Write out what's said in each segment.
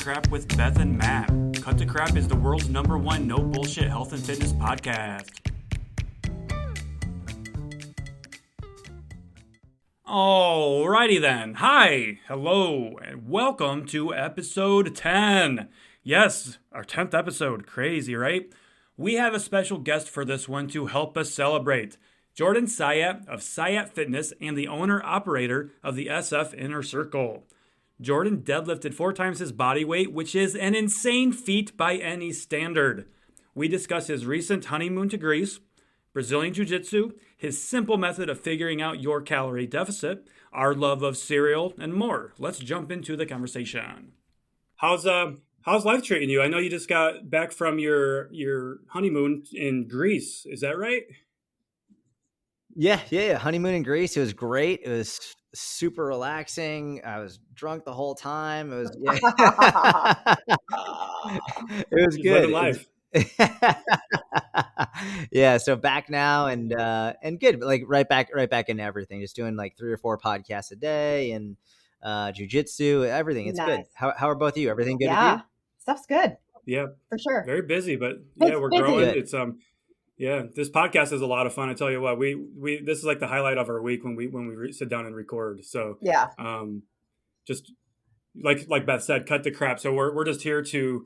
Crap with Beth and Matt. Cut the Crap is the world's #1 no bullshit health and fitness podcast. Alrighty then. Hi, hello, and welcome to episode 10. Yes, our 10th episode. Crazy, right? We have a special guest for this one to help us celebrate. Syatt of Syatt Fitness and the owner-operator of the SF Inner Circle. Jordan deadlifted 4 times his body weight, which is an insane feat by any standard. We discuss his recent honeymoon to Greece, Brazilian Jiu-Jitsu, his simple method of figuring out your calorie deficit, our love of cereal, and more. Let's jump into the conversation. How's life treating you? I know you just got back from your honeymoon in Greece. Is that right? Yeah. Honeymoon in Greece. It was great. It was super relaxing. I was drunk the whole time. It was it was good. Living life. Yeah. So back now and good. Like right back into everything. Just doing like 3 or 4 podcasts a day and jiu-jitsu, everything. It's Nice. good. How are both of you? Everything good with Yeah, you? stuff's good Yeah, for sure. very busy, but yeah, we're busy. growing. Good. It's yeah, this podcast is a lot of fun. I tell you what, we this is like the highlight of our week when we sit down and record. So Yeah, just like Beth said, cut the crap. So we're just here to.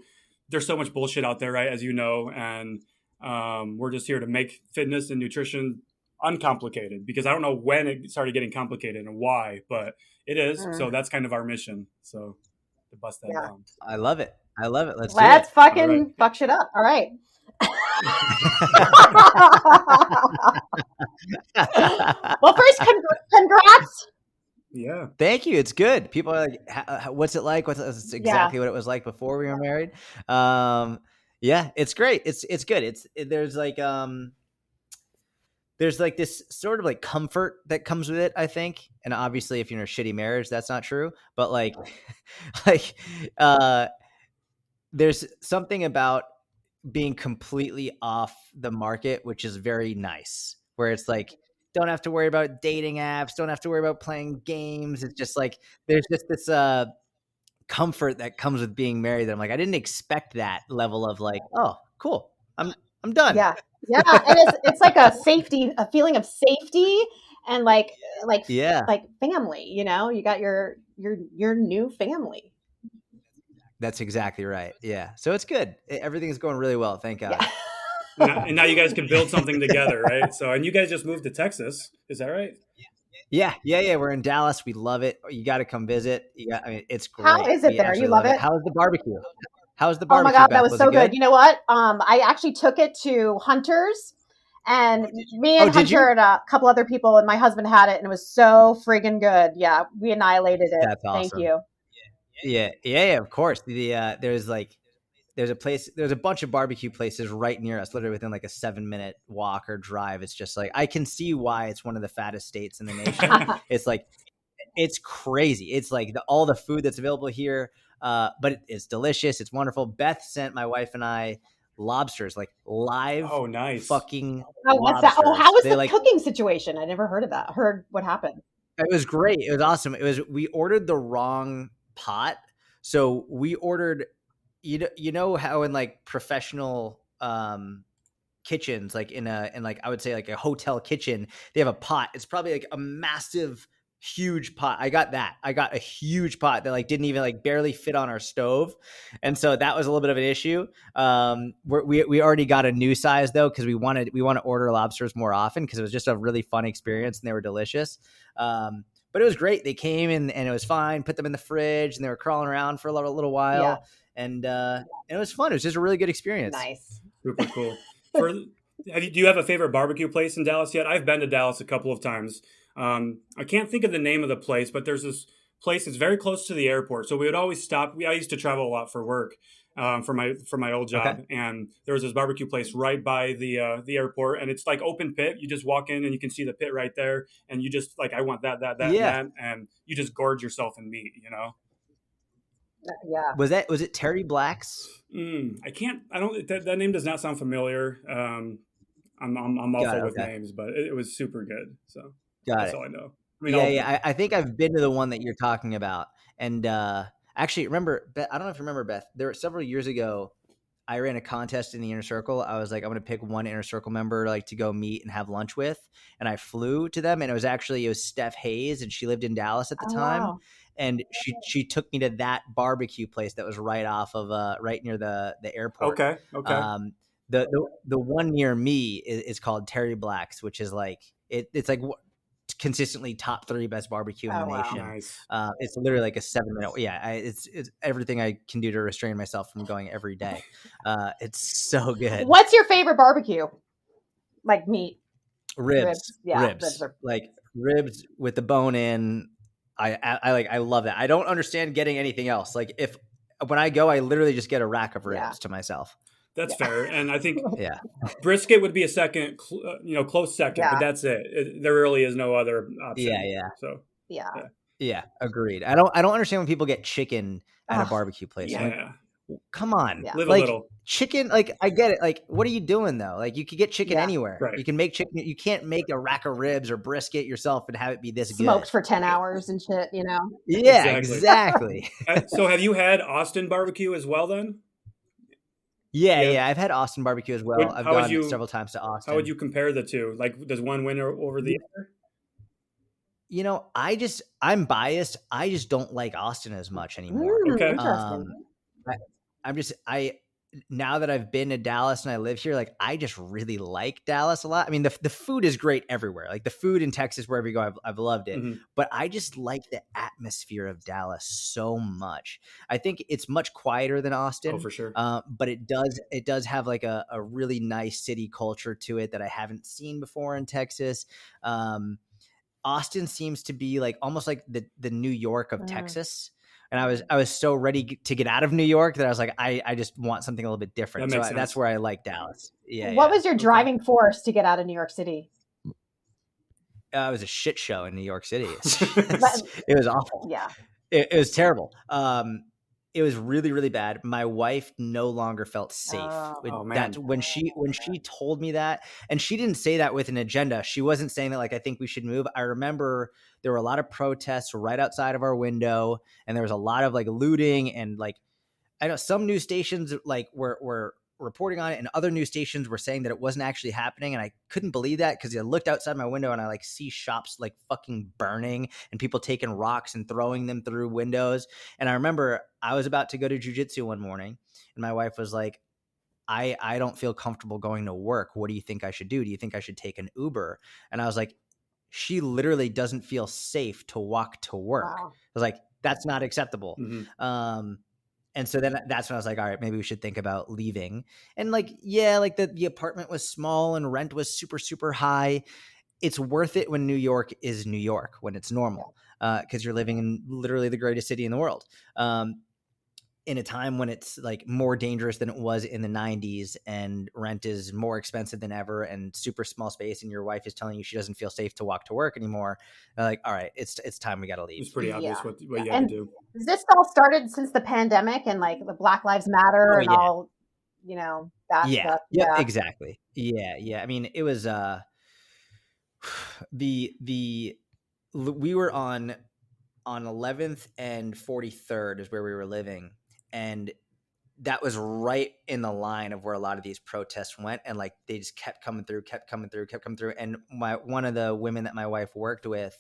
There's so much bullshit out there, right? As you know, and we're just here to make fitness and nutrition uncomplicated, because I don't know when it started getting complicated and why, but it is. So that's kind of our mission. So to bust that down. I love it. Let's do let's it. fucking fuck shit up. All right. Well, first, congrats. Yeah. Thank you. It's good. People are like, what's it like? It's exactly what it was like before we were married. Yeah, it's great. It's good. There's like this sort of like comfort that comes with it, I think. And obviously if you're in a shitty marriage, that's not true. But there's something about being completely off the market, which is very nice, where it's like, don't have to worry about dating apps, don't have to worry about playing games. It's just like, there's just this comfort that comes with being married that I'm like, I didn't expect that level of like, oh, cool. I'm done. Yeah. And it's like a feeling of safety and like family, you know, you got your new family. That's exactly right. Yeah. So it's good. Everything's going really well. Thank God. Yeah. And now you guys can build something together, right? So, and you guys just moved to Texas. Is that right? Yeah. We're in Dallas. We love it. You got to come visit. It's great. How is it there? You love it? How's the barbecue? Oh my God, that was so good. You know what? I actually took it to Hunter's, and me and Hunter and a couple other people and my husband had it, and it was so friggin' good. Yeah, we annihilated it. That's awesome. Thank you. Yeah. Of course. There's a bunch of barbecue places right near us, literally within like a 7-minute walk or drive. It's just like, I can see why it's one of the fattest states in the nation. It's crazy. It's like all the food that's available here. But it's delicious. It's wonderful. Beth sent my wife and I lobsters, like live. Oh, nice. Fucking what's that? Oh, how was the cooking situation? I never heard of that. Heard what happened. It was great. It was awesome. We ordered the wrong pot. So we ordered, you know how in like professional kitchens, like in like, I would say like a hotel kitchen, they have a pot. It's probably like a massive, huge pot. I got a huge pot that like didn't even like barely fit on our stove. And so that was a little bit of an issue. We already got a new size though, because we want to order lobsters more often, because it was just a really fun experience and they were delicious. But it was great. They came in and it was fine. Put them in the fridge and they were crawling around for a little while. Yeah. And it was fun. It was just a really good experience. Nice. Super cool. Do you have a favorite barbecue place in Dallas yet? I've been to Dallas a couple of times. I can't think of the name of the place, but there's this place that's very close to the airport. So we would always stop. I used to travel a lot for work, for my old job. Okay. And there was this barbecue place right by the airport, and it's like open pit. You just walk in and you can see the pit right there. And you just like, I want that, yeah. and that. And you just gorge yourself in meat, you know? Yeah. Was it Terry Black's? That name does not sound familiar. I'm awful with names, but it was super good. So that's all I know. I mean, I think I've been to the one that you're talking about, and Actually, remember, Beth, I don't know if you remember, Beth, there were several years ago, I ran a contest in the inner circle. I was like, I'm going to pick one inner circle member like to go meet and have lunch with. And I flew to them, and it was Steph Hayes, and she lived in Dallas at the time. Wow. And she took me to that barbecue place that was right off of right near the airport. Okay. The one near me is called Terry Black's, which is like it's like consistently top 3 best barbecue in the nation. Nice. It's literally like a 7-minute. Yeah, it's everything I can do to restrain myself from going every day. It's so good. What's your favorite barbecue? Like meat? Ribs. Yeah, ribs. Like ribs with the bone in. I love that. I don't understand getting anything else. Like when I go, I literally just get a rack of ribs to myself. That's fair. And I think brisket would be a second, close second, but that's it. There really is no other option. Yeah. So yeah, agreed. I don't understand when people get chicken at a barbecue place. Yeah. Like, come on. Yeah. Live like, a little. Chicken, like I get it. Like, what are you doing though? Like you could get chicken anywhere. Right. You can make chicken. You can't make a rack of ribs or brisket yourself and have it be this smoked good. for 10 hours and shit, you know? Yeah, exactly. So have you had Austin barbecue as well then? Yeah. I've had Austin barbecue as well. I've gone several times to Austin. How would you compare the two? Like, does one win over the other? You know, I'm biased. I just don't like Austin as much anymore. Okay. Interesting. Now that I've been to Dallas and I live here, like I just really like Dallas a lot. I mean, the food is great everywhere. Like the food in Texas, wherever you go, I've loved it. Mm-hmm. But I just like the atmosphere of Dallas so much. I think it's much quieter than Austin. Oh, for sure. But it does have like a really nice city culture to it that I haven't seen before in Texas. Austin seems to be like almost like the New York of Texas. And I was so ready to get out of New York that I was like, I just want something a little bit different. So that's where I like Dallas. Yeah. What was your driving force to get out of New York City? It was a shit show in New York City. It was awful. Yeah. It was terrible. It was really, really bad. My wife no longer felt safe. When she told me that, and she didn't say that with an agenda. She wasn't saying that like, I think we should move. I remember there were a lot of protests right outside of our window, and there was a lot of like looting, and like I know some news stations like were reporting on it, and other news stations were saying that it wasn't actually happening. And I couldn't believe that because I looked outside my window and I like see shops like fucking burning and people taking rocks and throwing them through windows. And I remember I was about to go to jujitsu one morning and my wife was like, I don't feel comfortable going to work. What do you think I should do? Do you think I should take an Uber? And I was like, she literally doesn't feel safe to walk to work. Wow. I was like, that's not acceptable. Mm-hmm. And so then that's when I was like, all right, maybe we should think about leaving. And like, yeah, like the apartment was small and rent was super, super high. It's worth it when New York is New York, when it's normal, because you're living in literally the greatest city in the world. In a time when it's like more dangerous than it was in the 90s and rent is more expensive than ever and super small space, and your wife is telling you she doesn't feel safe to walk to work anymore. Like, all right, it's time we got to leave. It's pretty obvious what you have to do. This all started since the pandemic and like the Black Lives Matter all, you know, that stuff. Yeah, exactly. Yeah. I mean, it was we were on 11th and 43rd is where we were living. And that was right in the line of where a lot of these protests went. And like, they just kept coming through. And one of the women that my wife worked with,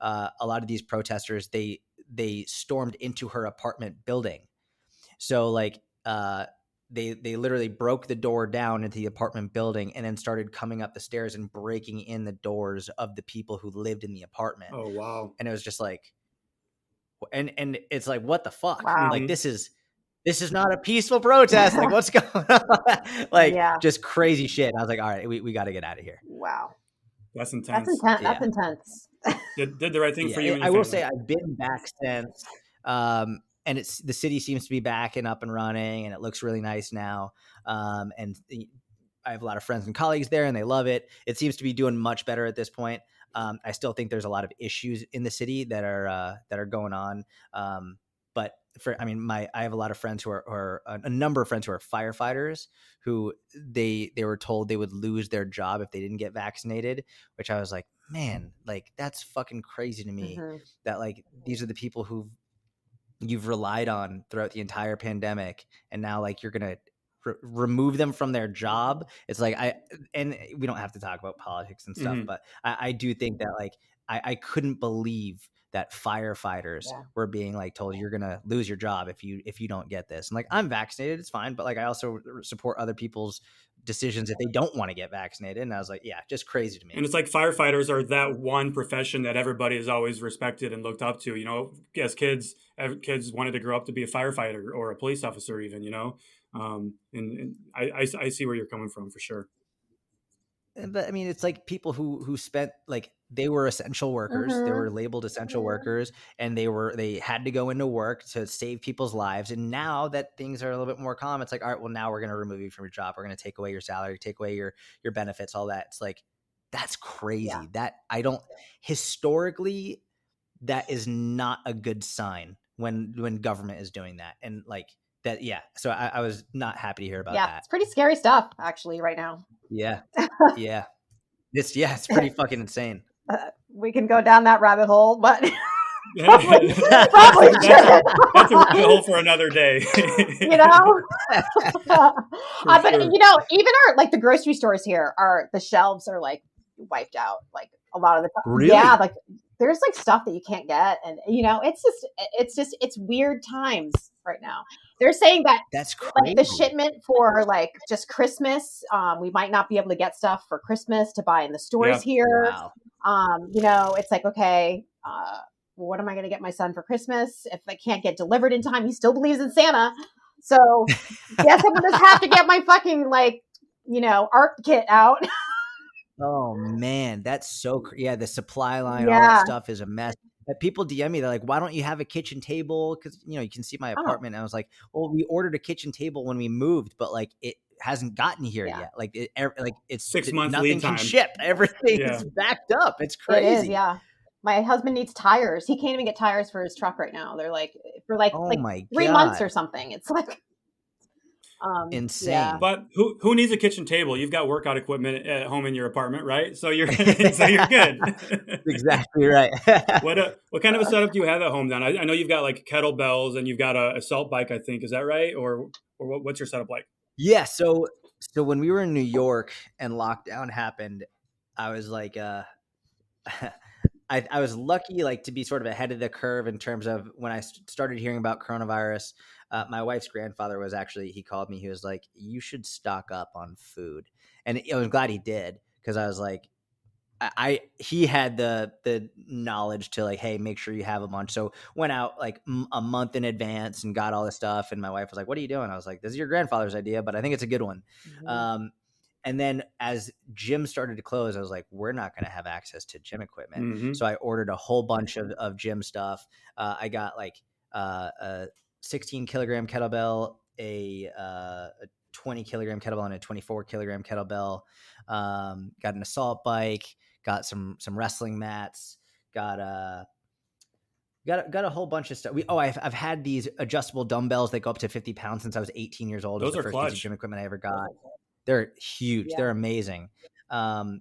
a lot of these protesters, they stormed into her apartment building. So like, they literally broke the door down into the apartment building and then started coming up the stairs and breaking in the doors of the people who lived in the apartment. Oh, wow. And it was just like, and it's like, what the fuck? Wow. Like, this is not a peaceful protest. Like, what's going on? Like, just crazy shit. And I was like, all right, we got to get out of here. Wow. That's intense. That's intense. Did the right thing for you. And I will say I've been back since, and the city seems to be back and up and running, and it looks really nice now. And I have a lot of friends and colleagues there, and they love it. It seems to be doing much better at this point. I still think there's a lot of issues in the city that are going on. But I have a lot of friends who are a number of friends who are firefighters who they were told they would lose their job if they didn't get vaccinated, which I was like, man, like that's fucking crazy to me that like, these are the people who've you've relied on throughout the entire pandemic, and now like you're gonna remove them from their job. It's like and we don't have to talk about politics and stuff, but I do think that like I couldn't believe that firefighters were being like told you're gonna lose your job if you don't get this. And like, I'm vaccinated, it's fine, but like I also support other people's decisions if they don't want to get vaccinated. And I was like, yeah, just crazy to me. And it's like firefighters are that one profession that everybody has always respected and looked up to. You know, as kids wanted to grow up to be a firefighter or a police officer, even. You know, and I see where you're coming from for sure. But I mean, it's like people who spent like they were essential workers. They were labeled essential workers, and they had to go into work to save people's lives. And now that things are a little bit more calm, it's like, all right, well, now we're going to remove you from your job. We're going to take away your salary, take away your benefits, all that. It's like, that's crazy. Yeah. That historically, that is not a good sign when government is doing that. And like that, yeah. So I was not happy to hear about that. Yeah, it's pretty scary stuff actually right now. Yeah. Yeah. It's pretty fucking insane. We can go down that rabbit hole, but probably that's a rabbit hole for another day. You know? But you know, even our like the grocery stores here the shelves are like wiped out like a lot of the time. Really? Yeah, like there's like stuff that you can't get, and you know, it's weird times right now. They're saying that that's crazy. Like the shipment for like just Christmas, we might not be able to get stuff for Christmas to buy in the stores here. Wow. You know, it's like, okay, what am I going to get my son for Christmas? If I can't get delivered in time, he still believes in Santa. So yes, I'm going to have to get my fucking like, you know, art kit out. Oh man, that's so yeah. The supply line, all that stuff is a mess. But people DM me, they're like, "Why don't you have a kitchen table?" Because you know you can see my apartment. And I was like, "Well, we ordered a kitchen table when we moved, but like it hasn't gotten here yet. Like it's 6 months nothing lead time. Can ship. Everything is backed up. It's crazy. It is, yeah. My husband needs tires. He can't even get tires for his truck right now. They're like for like 3 months or something. It's like insane. Yeah. But who needs a kitchen table? You've got workout equipment at home in your apartment, right? So you're good. Exactly right. What kind of a setup do you have at home then? I know you've got like kettlebells and you've got a assault bike, I think. Is that right? Or what's your setup like? Yeah. So when we were in New York and lockdown happened, I was like, I was lucky like to be sort of ahead of the curve in terms of when I started hearing about coronavirus. My wife's grandfather he called me. He was like, you should stock up on food. And I was glad he did, because I was like, he had the knowledge to like, hey, make sure you have a bunch. So went out like a month in advance and got all this stuff. And my wife was like, what are you doing? I was like, this is your grandfather's idea, but I think it's a good one. Mm-hmm. And then as gyms started to close, I was like, we're not going to have access to gym equipment. Mm-hmm. So I ordered a whole bunch of gym stuff. I got like a 16 kilogram kettlebell, a 20 kilogram kettlebell, and a 24 kilogram kettlebell. Got an assault bike, got some wrestling mats, got a whole bunch of stuff. I've had these adjustable dumbbells that go up to 50 pounds since I was 18 years old. Those are the first clutch. Piece of gym equipment I ever got. They're huge. Yeah. They're amazing. And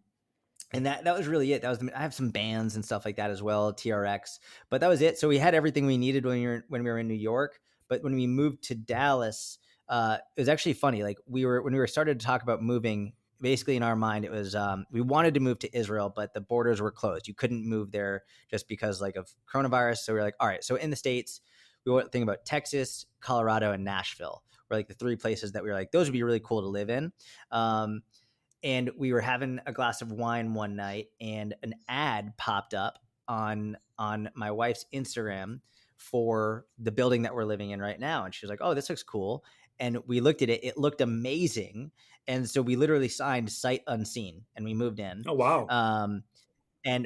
that was really it. I have some bands and stuff like that as well, TRX, but that was it. So we had everything we needed when we were in New York. But when we moved to Dallas, it was actually funny. Like when we were started to talk about moving, basically in our mind, it was, we wanted to move to Israel, but the borders were closed. You couldn't move there just because like of coronavirus. So we were like, all right, so in the States, we were thinking about Texas, Colorado, and Nashville. Were like the three places that we were like, those would be really cool to live in. And we were having a glass of wine one night, and an ad popped up on my wife's Instagram for the building that we're living in right now. And she was like, oh, this looks cool. And we looked at it. It looked amazing. And so we literally signed sight unseen and we moved in. Oh, wow.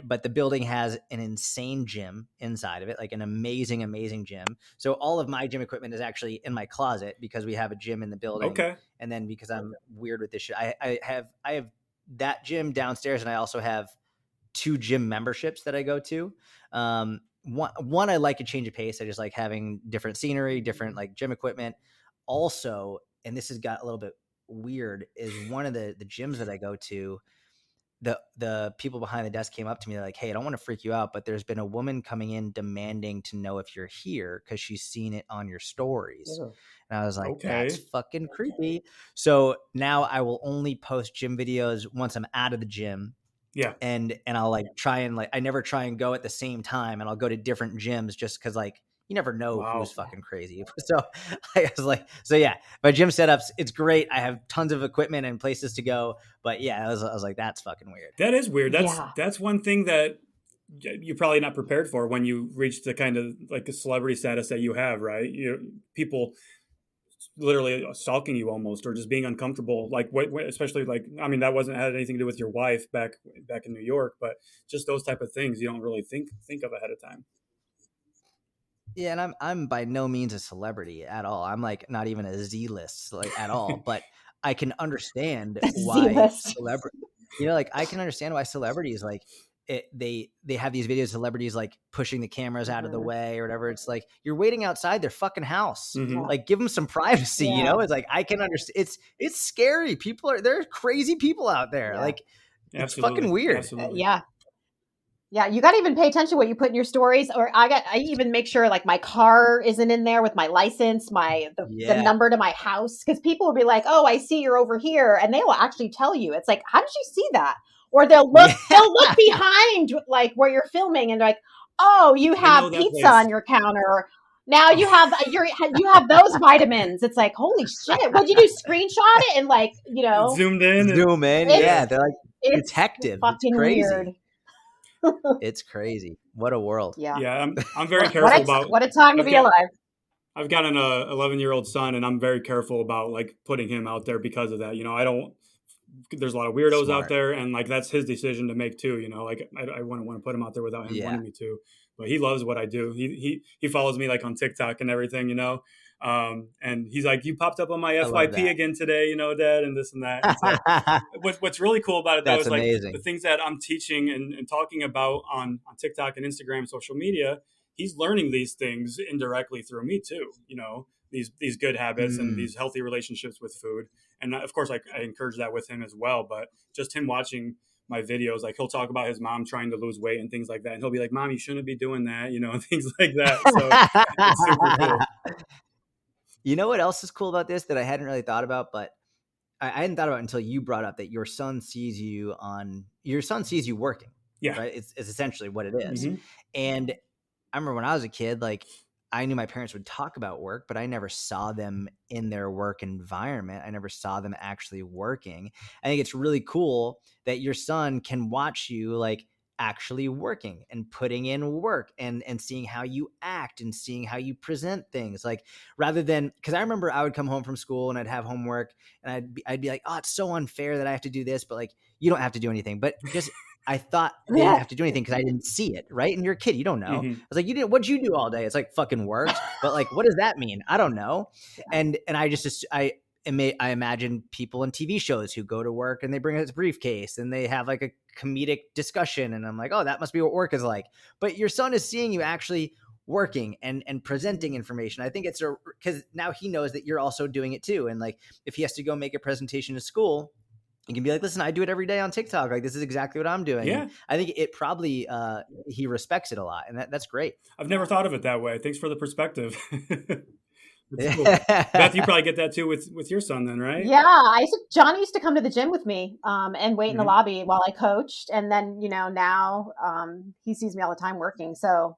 But the building has an insane gym inside of it, like an amazing, amazing gym. So all of my gym equipment is actually in my closet because we have a gym in the building. Okay. And then because I'm weird with this shit, I have that gym downstairs, and I also have 2 gym memberships that I go to. One, I like a change of pace. I just like having different scenery, different like gym equipment. Also, and this has got a little bit weird, is one of the gyms that I go to, the people behind the desk came up to me. They're like, hey, I don't want to freak you out, but there's been a woman coming in demanding to know if you're here because she's seen it on your stories. Yeah. And I was like, that's fucking creepy. So now I will only post gym videos once I'm out of the gym. Yeah. And I'll like try and like, I never try and go at the same time, and I'll go to different gyms just because like you never know who's fucking crazy. So I was like, so yeah, my gym setups, it's great. I have tons of equipment and places to go, but yeah, I was like, that's fucking weird. That is weird. That's one thing that you're probably not prepared for when you reach the kind of like a celebrity status that you have, right? People literally stalking you almost, or just being uncomfortable, like especially like, I mean, that had anything to do with your wife back in New York, but just those type of things you don't really think of ahead of time. Yeah, and I'm by no means a celebrity at all. I'm like not even a Z-list like at all, but I can understand why celebrity, like I can understand why celebrities like they have these videos of celebrities like pushing the cameras out of the way or whatever. It's like you're waiting outside their fucking house. Like give them some privacy, It's like I can understand. It's scary. There are crazy people out there. Like it's fucking weird. Absolutely. Yeah, you got to even pay attention to what you put in your stories. Or I even make sure like my car isn't in there with my license, the number to my house, because people will be like, "Oh, I see you're over here," and they will actually tell you. It's like, "How did you see that?" Or they'll look behind like where you're filming and like, "Oh, you have pizza on your counter. Now you have you have those vitamins." It's like, holy shit! What'd you do? Screenshot it and like zoom in. Yeah, they're like detective. Fucking it's crazy. Weird. It's crazy. What a world. Yeah. I'm very careful about what a time to be alive. I've got an 11-year-old son, and I'm very careful about like putting him out there because of that. There's a lot of weirdos out there, and like that's his decision to make too. Like I wouldn't want to put him out there without him wanting me to. But he loves what I do. He follows me like on TikTok and everything, and he's like, "You popped up on my FYP again today, Dad," and this and that. And so, what's really cool about it though is amazing. Like the things that I'm teaching and talking about on TikTok and Instagram, social media. He's learning these things indirectly through me too. These good habits and these healthy relationships with food. And of course, I encourage that with him as well. But just him watching my videos, like he'll talk about his mom trying to lose weight and things like that. And he'll be like, "Mom, you shouldn't be doing that," and things like that. So it's super cool. You know what else is cool about this that I hadn't really thought about, but I hadn't thought about until you brought up that your son sees you working. Yeah. Right. It's essentially what it is. Mm-hmm. And I remember when I was a kid, like I knew my parents would talk about work, but I never saw them in their work environment. I never saw them actually working. I think it's really cool that your son can watch you like actually working and putting in work and seeing how you act and seeing how you present things, like rather than, because I remember I would come home from school and I'd have homework and I'd be like, "Oh, it's so unfair that I have to do this," but like you don't have to do anything. But just I thought they didn't have to do anything because I didn't see it, right? And you're a kid, you don't know. I was like, what'd you do all day? It's like fucking work. But like, what does that mean? I don't know. And I imagine people in TV shows who go to work and they bring a briefcase and they have like a comedic discussion. And I'm like, oh, that must be what work is like. But your son is seeing you actually working and presenting information. I think it's because now he knows that you're also doing it too. And like, if he has to go make a presentation to school, you can be like, "Listen, I do it every day on TikTok. Like, this is exactly what I'm doing." Yeah. And I think it probably, he respects it a lot. And that's great. I've never thought of it that way. Thanks for the perspective. Cool. Beth, you probably get that too with your son then, right? Yeah. Johnny used to come to the gym with me and wait in the lobby while I coached. And then, now he sees me all the time working. So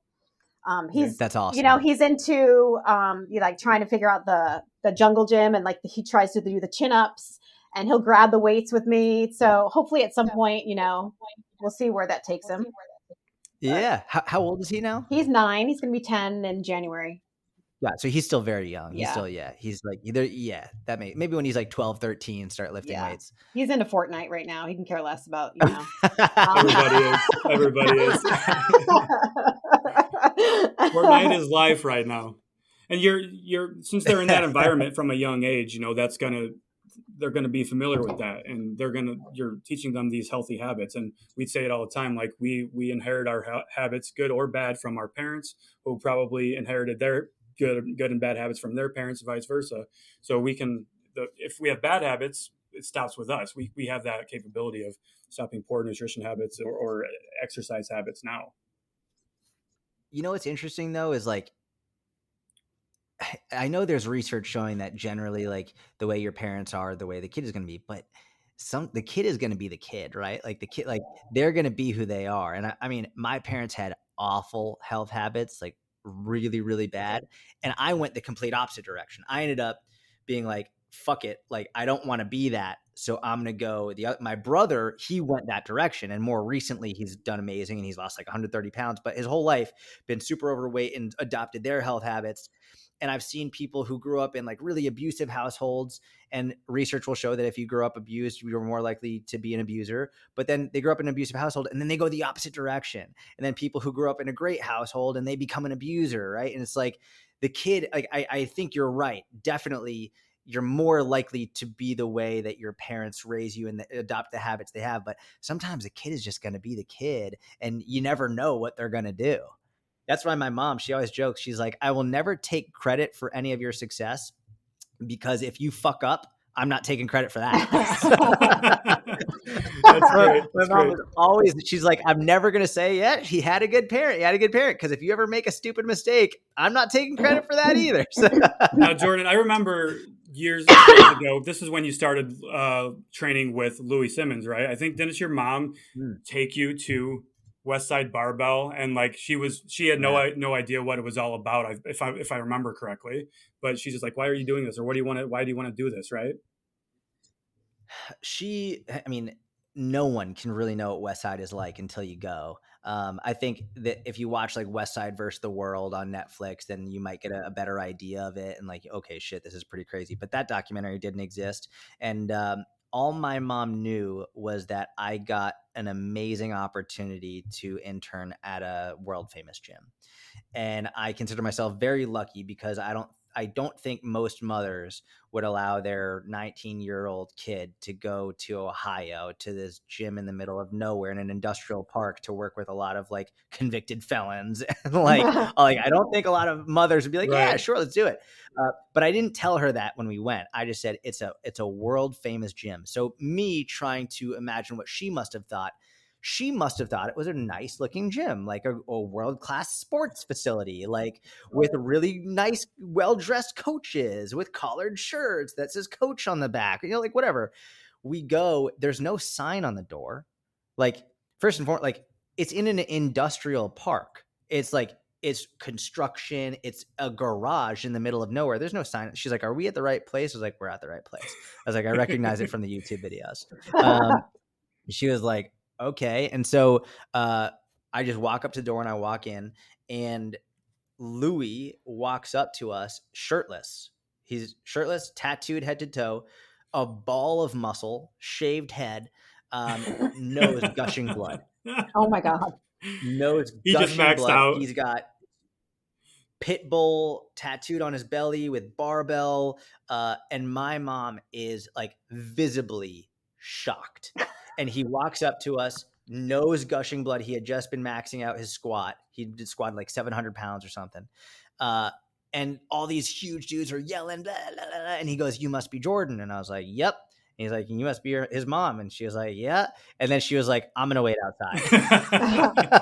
that's awesome. He's into like trying to figure out the jungle gym, and like he tries to do the chin-ups. And he'll grab the weights with me. So hopefully at some point, we'll see where that takes him. Yeah. How old is he now? He's 9. He's going to be 10 in January. Yeah. So he's still very young. He's still, he's like that maybe when he's like 12, 13, start lifting weights. He's into Fortnite right now. He can care less about, Everybody is. Fortnite is life right now. And you're since they're in that environment from a young age, they're going to be familiar with that, and you're teaching them these healthy habits. And we'd say it all the time, like we inherit our habits, good or bad, from our parents, who probably inherited their good and bad habits from their parents, vice versa. So if we have bad habits, it stops with us. We have that capability of stopping poor nutrition habits or exercise habits now. You know what's interesting though is like, I know there's research showing that generally like the way your parents are, the way the kid is going to be, but the kid is going to be the kid, right? Like the kid, like they're going to be who they are. And I mean, my parents had awful health habits, like really, really bad. And I went the complete opposite direction. I ended up being like, fuck it. Like, I don't want to be that. So I'm going to go my brother, he went that direction. And more recently he's done amazing and he's lost like 130 pounds, but his whole life been super overweight and adopted their health habits. And I've seen people who grew up in like really abusive households, and research will show that if you grow up abused, you're more likely to be an abuser. But then they grow up in an abusive household and then they go the opposite direction. And then people who grew up in a great household and they become an abuser, right? And it's like the kid, like I think you're right. Definitely you're more likely to be the way that your parents raise you and adopt the habits they have. But sometimes the kid is just going to be the kid and you never know what they're going to do. That's why my mom, she always jokes. She's like, I will never take credit for any of your success because if you fuck up, I'm not taking credit for that. That's great. My mom was always, she's like, I'm never going to say, yeah, he had a good parent. He had a good parent. Because if you ever make a stupid mistake, I'm not taking credit for that either. Now, Jordan, I remember years ago, this is when you started training with Louis Simmons, right? I think, didn't your mom take you to Westside Barbell, and like she had no idea what it was all about, if I remember correctly, but she's just like, why are you doing this, or why do you want to do this, right? I mean, no one can really know what Westside is like until you go. I think that if you watch like Westside versus the World on Netflix, then you might get a better idea of it and like, okay, shit, this is pretty crazy. But that documentary didn't exist. And all my mom knew was that I got an amazing opportunity to intern at a world famous gym. And I consider myself very lucky because I don't think most mothers would allow their 19-year-old kid to go to Ohio to this gym in the middle of nowhere in an industrial park to work with a lot of like convicted felons. And like I don't think a lot of mothers would be like, yeah, sure, let's do it. But I didn't tell her that when we went. I just said it's a world famous gym. So me trying to imagine what she must have thought it was a nice looking gym, like a world-class sports facility, like with really nice, well-dressed coaches with collared shirts that says coach on the back, like whatever. We go, there's no sign on the door. Like first and foremost, like it's in an industrial park. It's like, it's construction. It's a garage in the middle of nowhere. There's no sign. She's like, are we at the right place? I was like, we're at the right place. I was like, I recognize it from the YouTube videos. She was like, okay. And so I just walk up to the door and I walk in, and Louis walks up to us shirtless. He's shirtless, tattooed head to toe, a ball of muscle, shaved head, nose gushing blood. Oh my God. Nose he gushing just maxed blood. out. He's got Pitbull tattooed on his belly with barbell. And my mom is like visibly shocked. And he walks up to us, nose gushing blood. He had just been maxing out his squat. He did squat like 700 pounds or something. And all these huge dudes are yelling, blah, blah, blah, and he goes, you must be Jordan. And I was like, yep. And he's like, you must be his mom. And she was like, yeah. And then she was like, I'm going to wait outside.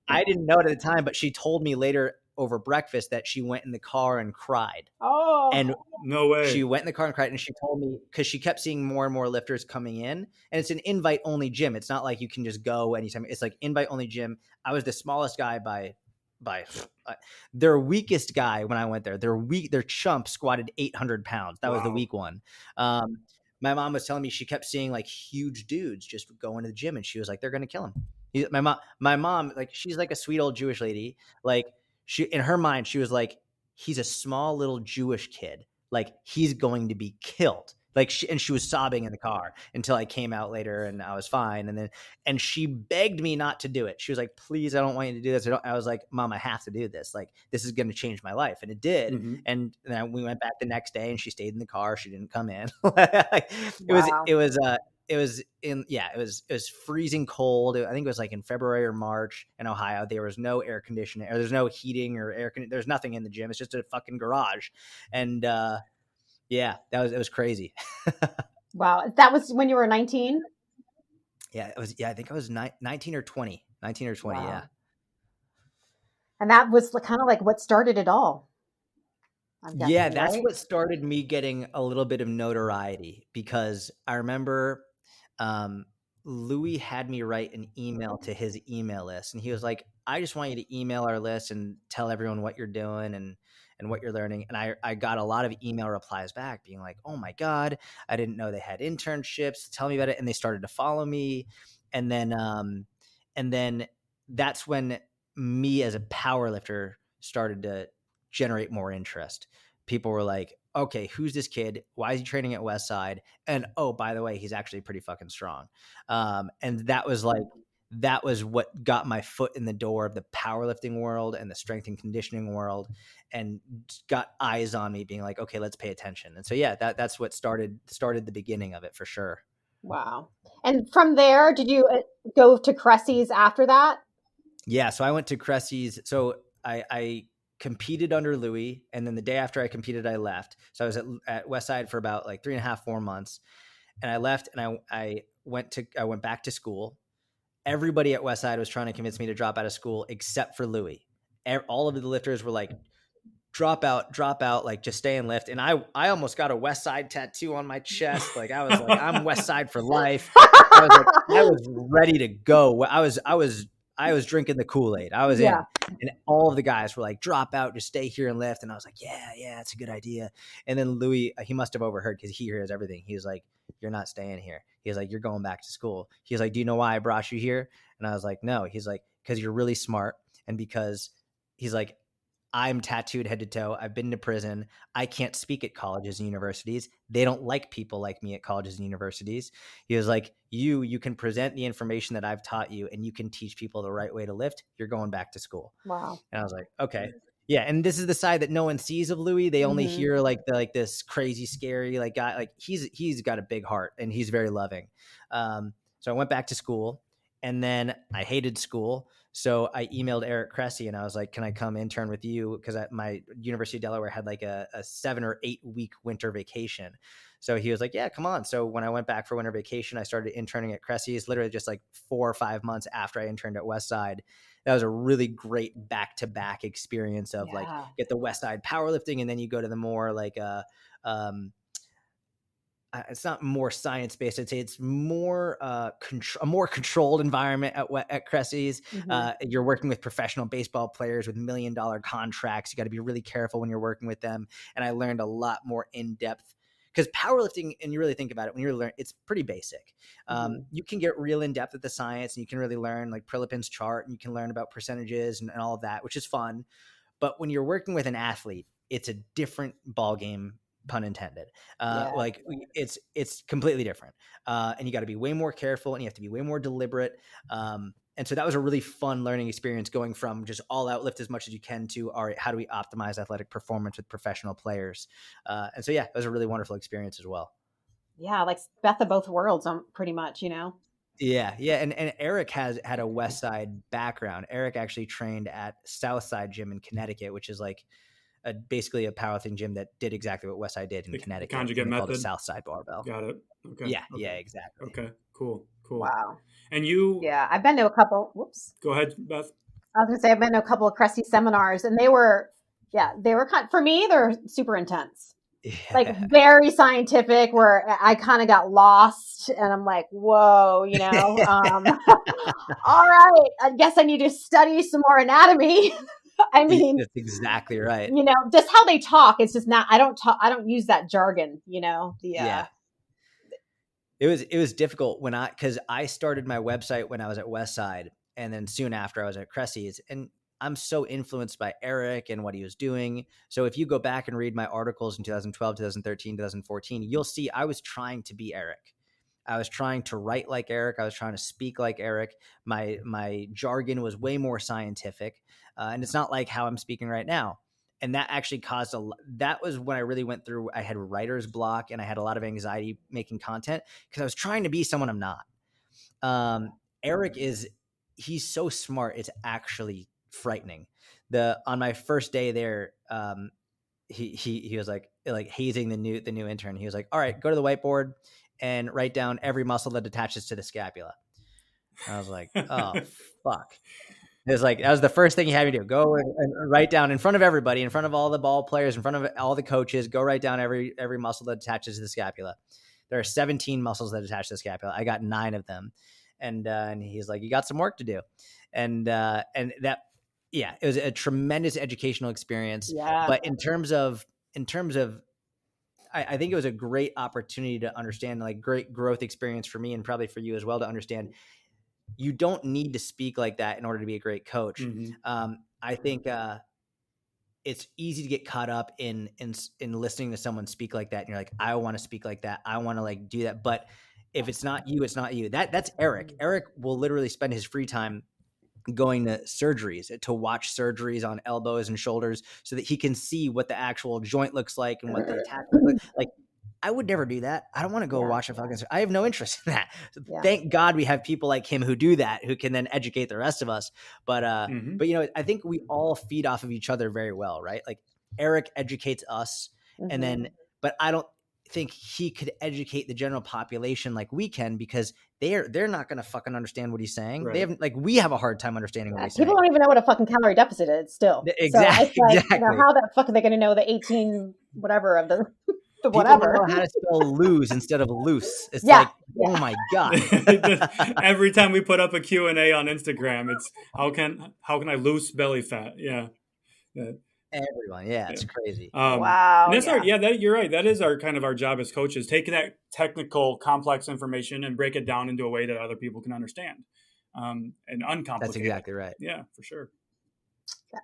I didn't know it at the time, but she told me later over breakfast that she went in the car and cried. Oh, and no way. She went in the car and cried, and she told me because she kept seeing more and more lifters coming in, and it's an invite only gym. It's not like you can just go anytime. It's like invite only gym. I was the smallest guy by their weakest guy when I went there. Their chump squatted 800 pounds. That was the weak one. My mom was telling me she kept seeing like huge dudes just go into the gym, and she was like, they're going to kill him. My mom, like, she's like a sweet old Jewish lady. Like, she, in her mind, she was like, he's a small little Jewish kid. Like, he's going to be killed. Like, she was sobbing in the car until I came out later and I was fine. And she begged me not to do it. She was like, please, I don't want you to do this. I was like, Mom, I have to do this. Like, this is going to change my life. And it did. Mm-hmm. And then we went back the next day and she stayed in the car. She didn't come in. It was freezing cold. I think it was like in February or March in Ohio. There was no air conditioning, or there's no heating or air conditioning. There's nothing in the gym. It's just a fucking garage. And Yeah, it was crazy. Wow. That was when you were 19? Yeah, it was. Yeah, I think I was 19 or 20. 19 or 20, wow. Yeah. And that was kind of like what started it all. I'm guessing, yeah, that's right? What started me getting a little bit of notoriety, because I remember Louis had me write an email to his email list, and he was like, I just want you to email our list and tell everyone what you're doing and what you're learning. And I got a lot of email replies back being like, oh my God, I didn't know they had internships. Tell me about it. And they started to follow me. And then that's when me as a power lifter started to generate more interest. People were like, okay, who's this kid? Why is he training at Westside? And oh, by the way, he's actually pretty fucking strong. And that was what got my foot in the door of the powerlifting world and the strength and conditioning world, and got eyes on me being like, okay, let's pay attention. And so, yeah, that's what started the beginning of it for sure. Wow. And from there, did you go to Cressy's after that? Yeah. So I went to Cressy's. So I competed under Louis, and then the day after I competed, I left. So I was at Westside for about like 3.5, 4 months, and I left, and I went back to school. Everybody at Westside was trying to convince me to drop out of school except for Louis. All of the lifters were like, drop out, like just stay and lift. And I almost got a Westside tattoo on my chest. Like I was like, I'm Westside for life. I was ready to go. I was drinking the Kool-Aid. I was in. And all of the guys were like, drop out, just stay here and lift. And I was like, yeah, it's a good idea. And then Louis, he must have overheard, because he hears everything. He was like, you're not staying here. He was like, you're going back to school. He was like, do you know why I brought you here? And I was like, no. He's like, because you're really smart. And because he's like, I'm tattooed head to toe. I've been to prison. I can't speak at colleges and universities. They don't like people like me at colleges and universities. He was like, you can present the information that I've taught you, and you can teach people the right way to lift. You're going back to school. Wow. And I was like, okay. Yeah. And this is the side that no one sees of Louis. They only hear like this crazy, scary, like guy, like he's got a big heart and he's very loving. So I went back to school, and then I hated school. So I emailed Eric Cressy, and I was like, can I come intern with you? Because my University of Delaware had like a 7 or 8 week winter vacation. So he was like, yeah, come on. So when I went back for winter vacation, I started interning at Cressy's, literally just like 4 or 5 months after I interned at Westside. That was a really great back-to-back experience of like, get the Westside powerlifting, and then you go to the more like it's not more science-based. I'd say it's more a more controlled environment at Cressy's. You're working with professional baseball players with $1 million contracts. You got to be really careful when you're working with them. And I learned a lot more in-depth, because powerlifting, and you really think about it, when you're learning, it's pretty basic. You can get real in-depth with the science, and you can really learn like Prilipin's chart, and you can learn about percentages and all of that, which is fun. But when you're working with an athlete, it's a different ballgame, pun intended. Like it's completely different. And you got to be way more careful, and you have to be way more deliberate. And so that was a really fun learning experience, going from just all out lift as much as you can to, all right, how do we optimize athletic performance with professional players? And so, yeah, it was a really wonderful experience as well. Yeah. Like Beth of both worlds, pretty much, Yeah. And Eric had a Westside background. Eric actually trained at Southside Gym in Connecticut, which is like basically a powerlifting gym that did exactly what Westside did in Connecticut. Conjugate method. Called a Southside barbell. Got it. Okay. Yeah, exactly. Okay, cool. Wow. And you? Yeah, I've been to a couple. Whoops. Go ahead, Beth. I was gonna say I've been to a couple of Cressy seminars, and they were for me, they're super intense. Yeah. Like very scientific, where I kind of got lost, and I'm like, whoa, all right, I guess I need to study some more anatomy. I mean, that's exactly right. Just how they talk. It's just not, I don't use that jargon, Yeah. It was difficult because I started my website when I was at Westside, and then soon after I was at Cressy's, and I'm so influenced by Eric and what he was doing. So if you go back and read my articles in 2012, 2013, 2014, you'll see I was trying to be Eric. I was trying to write like Eric. I was trying to speak like Eric. My jargon was way more scientific, and it's not like how I'm speaking right now. And that actually that was when I really went through, I had writer's block, and I had a lot of anxiety making content, because I was trying to be someone I'm not. Eric he's so smart. It's actually frightening. On my first day there, he was like, like hazing the new intern. He was like, all right, go to the whiteboard and write down every muscle that attaches to the scapula. And I was like, oh, fuck. It was like, that was the first thing he had me do. Go and write down in front of everybody, in front of all the ball players, in front of all the coaches, go write down every muscle that attaches to the scapula. There are 17 muscles that attach to the scapula. I got 9 of them. And he's like, you got some work to do. And that, yeah, it was a tremendous educational experience. Yeah. But in terms of, I think it was a great opportunity to understand, like, great growth experience for me and probably for you as well, to understand you don't need to speak like that in order to be a great coach. Mm-hmm. I think it's easy to get caught up in listening to someone speak like that. And you're like, I want to speak like that. I want to like do that. But if it's not you, it's not you. That's Eric. Eric will literally spend his free time going to surgeries to watch surgeries on elbows and shoulders so that he can see what the actual joint looks like and what the attachment looks like. I would never do that. I don't want to go watch a fucking. I have no interest in that. Thank God we have people like him who do that, who can then educate the rest of us. But but you know, I think we all feed off of each other very well, right? Like Eric educates us, and then, but I don't think he could educate the general population like we can, because they're not going to fucking understand what he's saying. Right. They haven't, like, we have a hard time understanding what he's saying. People don't even know what a fucking calorie deficit is still. Exactly. So it's like, exactly. You know, how the fuck are they going to know the 18 whatever of the whatever? People don't know how to spell lose instead of loose. It's like, oh my God. Every time we put up a Q&A on Instagram, it's how can I lose belly fat? Yeah. Everyone, it's crazy. Wow. And that's you're right. That is our job as coaches, taking that technical, complex information and break it down into a way that other people can understand, and uncomplicate. That's exactly right. Yeah, for sure.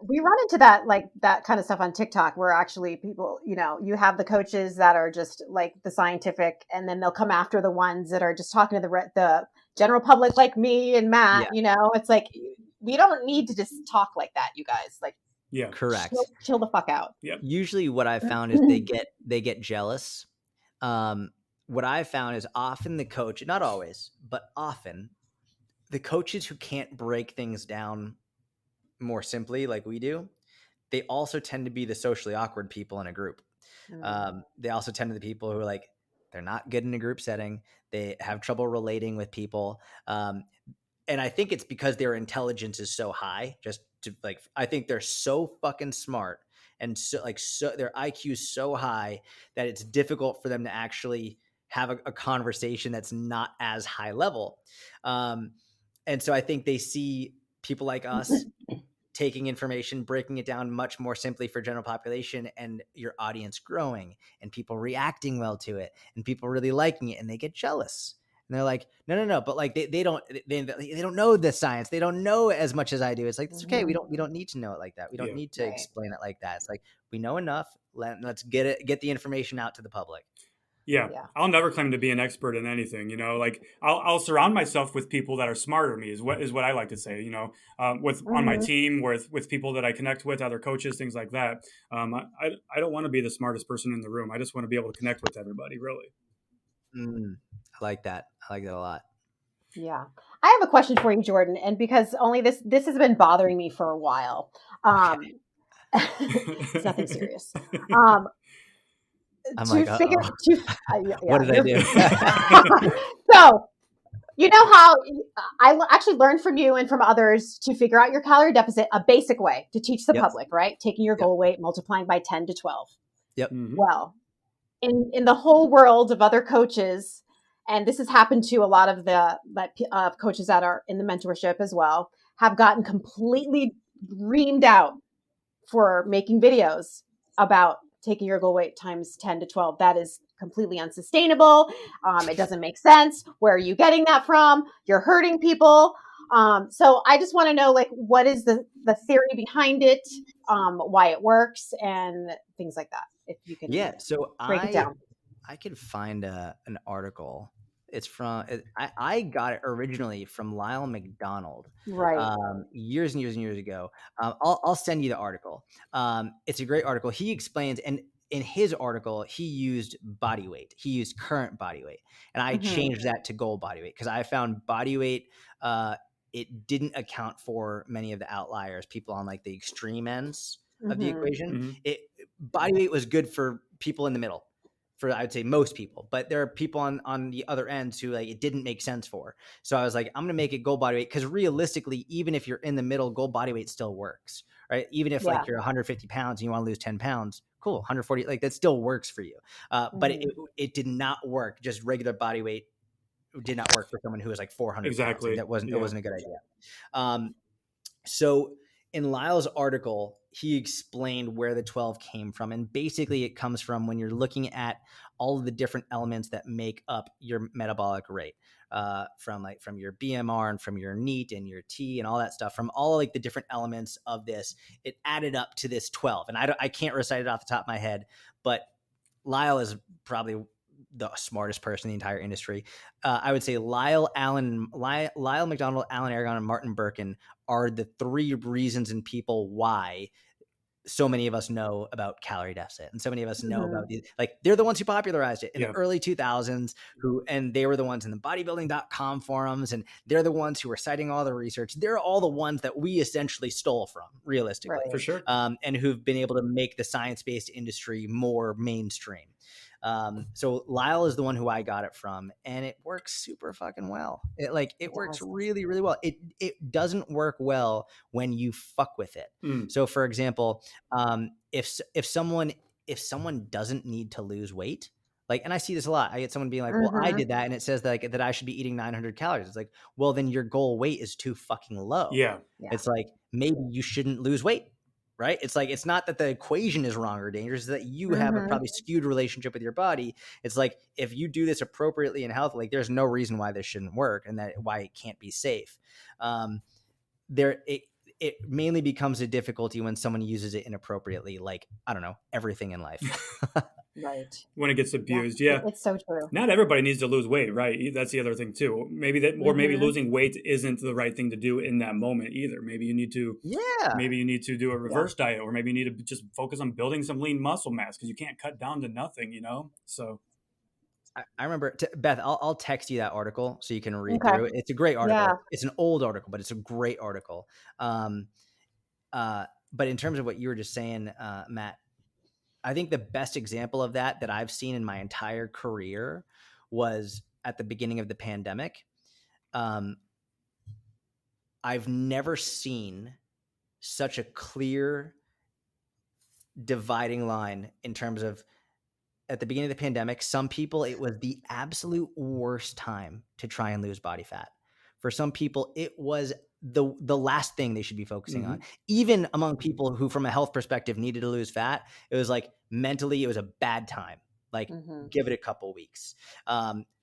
We run into that kind of stuff on TikTok, where actually people, you know, you have the coaches that are just like the scientific, and then they'll come after the ones that are just talking to the general public, like me and Matt. You know, it's like, we don't need to just talk like that, you guys. Like, yeah, correct. Chill the fuck out. Yep. Usually what I found is they get jealous. What I found is often the coach, not always, but often the coaches who can't break things down more simply like we do, they also tend to be the socially awkward people in a group. They also tend to be the people who are like, they're not good in a group setting. They have trouble relating with people. And I think it's because their intelligence is so high, I think they're so fucking smart, and so their IQ is so high that it's difficult for them to actually have a conversation that's not as high level. And so I think they see people like us taking information, breaking it down much more simply for general population, and your audience growing and people reacting well to it and people really liking it, and they get jealous. And they're like, no, but like they don't know the science. They don't know as much as I do. It's like, it's okay. We don't need to know it like that. We don't need to explain it like that. It's like, we know enough. Let's get the information out to the public. Yeah. I'll never claim to be an expert in anything, you know, like I'll surround myself with people that are smarter than me is what I like to say, you know, on my team, with people that I connect with, other coaches, things like that. I don't want to be the smartest person in the room. I just want to be able to connect with everybody, really. I like that. I like that a lot. Yeah. I have a question for you, Jordan. And because only this has been bothering me for a while. It's nothing serious. I'm like, what did I do? So, you know how I actually learned from you and from others to figure out your calorie deficit, a basic way to teach the public, right? Taking your goal weight, multiplying by 10 to 12. Yep. Well, in the whole world of other coaches, and this has happened to a lot of the coaches that are in the mentorship as well, have gotten completely reamed out for making videos about taking your goal weight times 10 to 12. That is completely unsustainable. It doesn't make sense. Where are you getting that from? You're hurting people. So I just want to know, like, what is the theory behind it, why it works, and things like that. If you can break it down. I could find an article. It's from, I got it originally from Lyle McDonald, right? Years and years and years ago. I'll send you the article. It's a great article. He explains, and in his article, he used body weight. He used current body weight, and I changed that to goal body weight because I found body weight. It didn't account for many of the outliers, people on like the extreme ends of the equation. Body weight was good for people in the middle for, I would say, most people, but there are people on the other ends who like it didn't make sense for. So I was like, I'm going to make it goal body weight, because realistically, even if you're in the middle, goal body weight still works, right? Even if like you're 150 pounds and you want to lose 10 pounds, cool, 140, like that still works for you. But it did not work. Just regular body weight did not work for someone who was like 400 exactly. pounds. Like it wasn't a good idea. So in Lyle's article, he explained where the 12 came from. And basically it comes from when you're looking at all of the different elements that make up your metabolic rate, from your BMR and from your NEAT and your T and all that stuff, from all like the different elements of this, it added up to this 12. And I can't recite it off the top of my head, but Lyle is probably the smartest person in the entire industry. I would say Lyle McDonald, Alan Aragon, and Martin Birkin are the three reasons in people why so many of us know about calorie deficit, and so many of us know about these. Like, they're the ones who popularized it in the early 2000s, and they were the ones in the bodybuilding.com forums, and they're the ones who were citing all the research. They're all the ones that we essentially stole from, realistically, for sure, and who've been able to make the science-based industry more mainstream. So Lyle is the one who I got it from, and it works super fucking well. It works really, really well. It doesn't work well when you fuck with it. So for example, if someone doesn't need to lose weight, like, and I see this a lot. I get someone being like, well, I did that, and it says that I should be eating 900 calories. It's like, well, then your goal weight is too fucking low. Yeah. It's like, maybe you shouldn't lose weight. Right? It's like, it's not that the equation is wrong or dangerous, it's that you have a probably skewed relationship with your body. It's like, if you do this appropriately and healthily, like, there's no reason why this shouldn't work, and why it can't be safe. It mainly becomes a difficulty when someone uses it inappropriately, like, I don't know, everything in life. Right. When it gets abused. Yeah. It's so true. Not everybody needs to lose weight, right? That's the other thing too. Maybe losing weight isn't the right thing to do in that moment either. Maybe you need to do a reverse diet, or maybe you need to just focus on building some lean muscle mass, because you can't cut down to nothing, So I remember, Beth, I'll text you that article so you can read through it. It's a great article. Yeah. It's an old article, but it's a great article. But in terms of what you were just saying, Matt, I think the best example of that I've seen in my entire career was at the beginning of the pandemic. I've never seen such a clear dividing line in terms of, at the beginning of the pandemic, some people, it was the absolute worst time to try and lose body fat. For some people, it was the last thing they should be focusing on. Even among people who, from a health perspective, needed to lose fat, it was like, mentally, it was a bad time. Like, give it a couple weeks.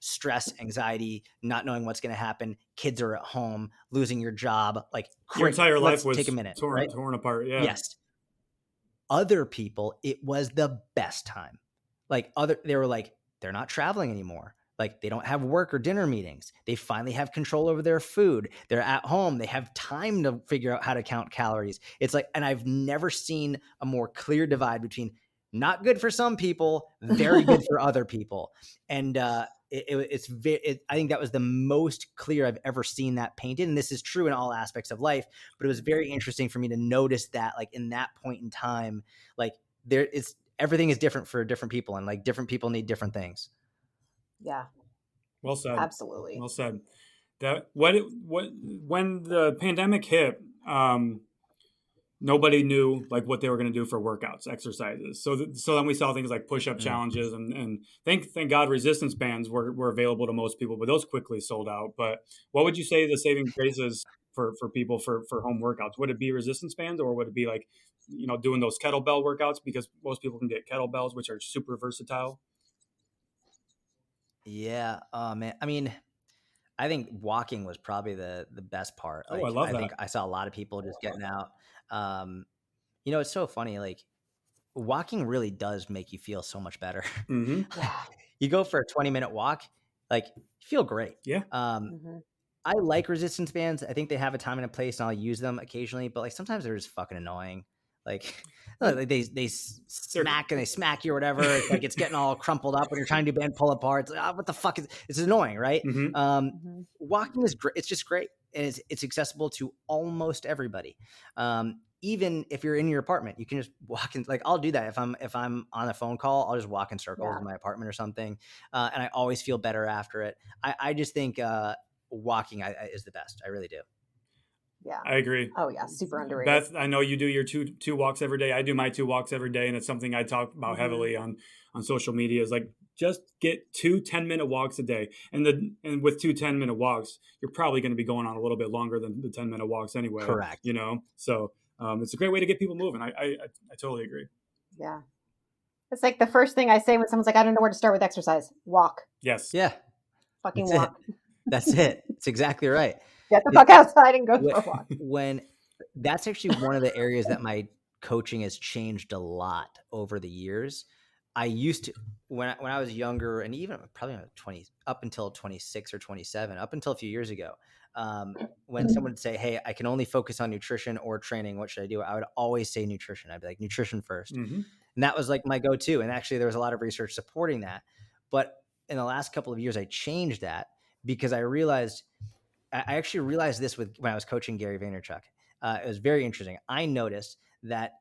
Stress, anxiety, not knowing what's going to happen. Kids are at home, losing your job. Like, your entire life was take a minute, torn apart. Yeah. Yes. Other people, it was the best time. Like, they were like, they're not traveling anymore. Like, they don't have work or dinner meetings. They finally have control over their food. They're at home. They have time to figure out how to count calories. It's like, and I've never seen a more clear divide between not good for some people, very good for other people. And I think that was the most clear I've ever seen that painted. And this is true in all aspects of life, but it was very interesting for me to notice that, like, in that point in time, like, everything is different for different people, and like, different people need different things. Yeah. Well said. Absolutely. Well said. That when the pandemic hit, nobody knew like what they were going to do for workouts, exercises. So then we saw things like push-up challenges, and thank God resistance bands were available to most people, but those quickly sold out. But what would you say the saving grace is for people for home workouts? Would it be resistance bands, or would it be like, doing those kettlebell workouts, because most people can get kettlebells, which are super versatile? Yeah. Man. I mean, I think walking was probably the best part. Like, I love that. I think I saw a lot of people just getting out. It's so funny. Like, walking really does make you feel so much better. You go for a 20-minute walk, like, you feel great. Yeah. I like resistance bands. I think they have a time and a place, and I'll use them occasionally, but like, sometimes they're just fucking annoying. Like they smack and they smack you or whatever. It's like it's getting all crumpled up when you're trying to do band pull apart. It's like, what the fuck is? It's annoying, right? Walking is great. It's just great, and it's accessible to almost everybody. Even if you're in your apartment, you can just walk in. Like I'll do that if I'm on a phone call, I'll just walk in circles in my apartment or something, and I always feel better after it. I just think walking is the best. I really do. Yeah, I agree. Oh yeah, super underrated. Beth, I know you do your two walks every day. I do my 2 walks every day, and it's something I talk about heavily on social media. Is like just get 2 10-minute walks a day, and with 2 10-minute walks, you're probably going to be going on a little bit longer than the 10-minute walks anyway. Correct. You know, so it's a great way to get people moving. I totally agree. Yeah, it's like the first thing I say when someone's like, I don't know where to start with exercise. Walk. Yes. Yeah. Fucking walk. That's it. It's exactly right. Get the fuck outside and go for a walk. When that's actually one of the areas that my coaching has changed a lot over the years. I used to, when I was younger, and even probably 20, up until 26 or 27, up until a few years ago, when someone would say, hey, I can only focus on nutrition or training, what should I do? I would always say nutrition. I'd be like, nutrition first. And that was like my go-to. And actually there was a lot of research supporting that. But in the last couple of years, I changed that because I actually realized this when I was coaching Gary Vaynerchuk. It was very interesting. I noticed that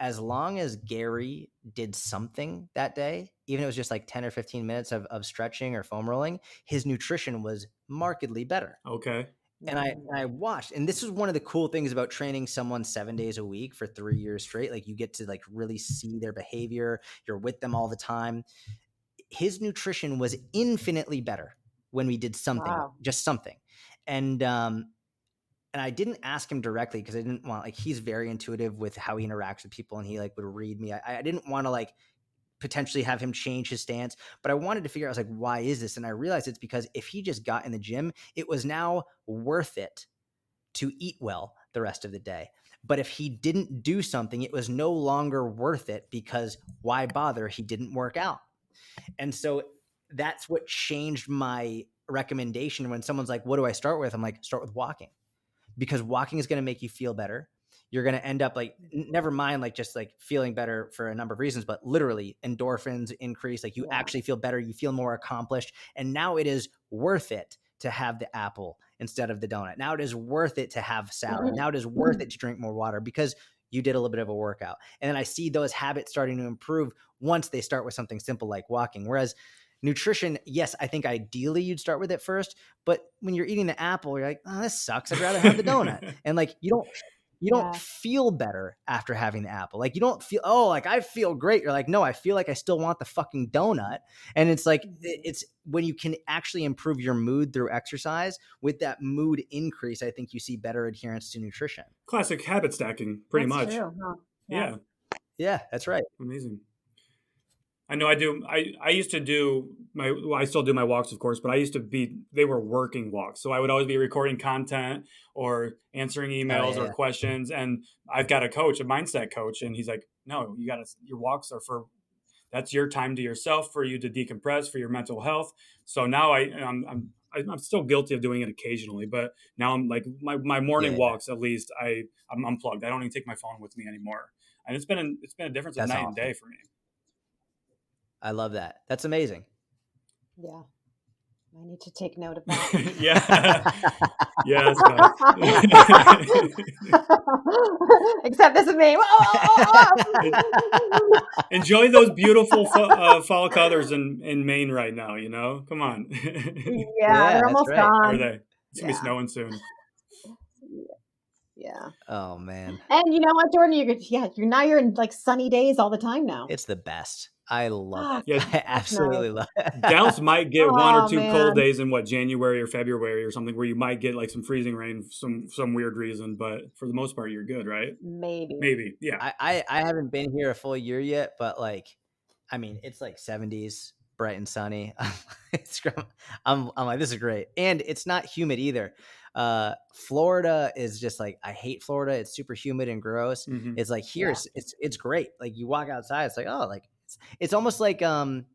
as long as Gary did something that day, even if it was just like 10 or 15 minutes of stretching or foam rolling, his nutrition was markedly better. Okay. And I watched, and this is one of the cool things about training someone 7 days a week for 3 years straight. Like you get to like really see their behavior. You're with them all the time. His nutrition was infinitely better when we did something, just something. And I didn't ask him directly because I didn't want, like, he's very intuitive with how he interacts with people and he like would read me. I didn't want to like potentially have him change his stance, but I wanted to figure out, I was like, why is this? And I realized it's because if he just got in the gym, it was now worth it to eat well the rest of the day. But if he didn't do something, it was no longer worth it because why bother? He didn't work out. And so that's what changed my recommendation. When someone's like, what do I start with? I'm like, start with walking, because walking is going to make you feel better. You're going to end up like, never mind, like just like feeling better for a number of reasons, but literally endorphins increase. Like you actually feel better. You feel more accomplished. And now it is worth it to have the apple instead of the donut. Now it is worth it to have salad. Now it is worth it to drink more water because you did a little bit of a workout. And then I see those habits starting to improve once they start with something simple like walking. Whereas nutrition, yes, I think ideally you'd start with it first, but when you're eating the apple, you're like, oh, this sucks. I'd rather have the donut. And like, you don't feel better after having the apple. Like you don't feel, oh, like I feel great. You're like, no, I feel like I still want the fucking donut. And it's like, it's when you can actually improve your mood through exercise, with that mood increase, I think you see better adherence to nutrition. Classic habit stacking, pretty much. True, huh? Yeah, that's right. Amazing. I know I do. I used to do I still do my walks, of course, but they were working walks. So I would always be recording content or answering emails or questions. And I've got a mindset coach, and he's like, no, your walks are that's your time to yourself, for you to decompress, for your mental health. So now I'm still guilty of doing it occasionally, but now I'm like my morning walks, at least I'm unplugged. I don't even take my phone with me anymore. And it's been a difference of night and day for me. I love that. That's amazing. Yeah. I need to take note of that. Yes. Except this is me. Enjoy those beautiful fall colors in Maine right now, you know? Come on. They're almost gone. Are they? It's going to be snowing soon. Yeah. Oh, man. And you know what, Jordan? You're in like sunny days all the time now. It's the best. I love it. I absolutely love it. Dallas might get 1 or 2 cold days in January or February or something, where you might get like some freezing rain for some weird reason, but for the most part you're good, right? Maybe. Yeah. I haven't been here a full year yet, but like, I mean, it's like 70s, bright and sunny. I'm like, this is great. And it's not humid either. Florida is just like, I hate Florida. It's super humid and gross. It's like here, it's great. Like you walk outside, it's like, oh, like it's almost like I'd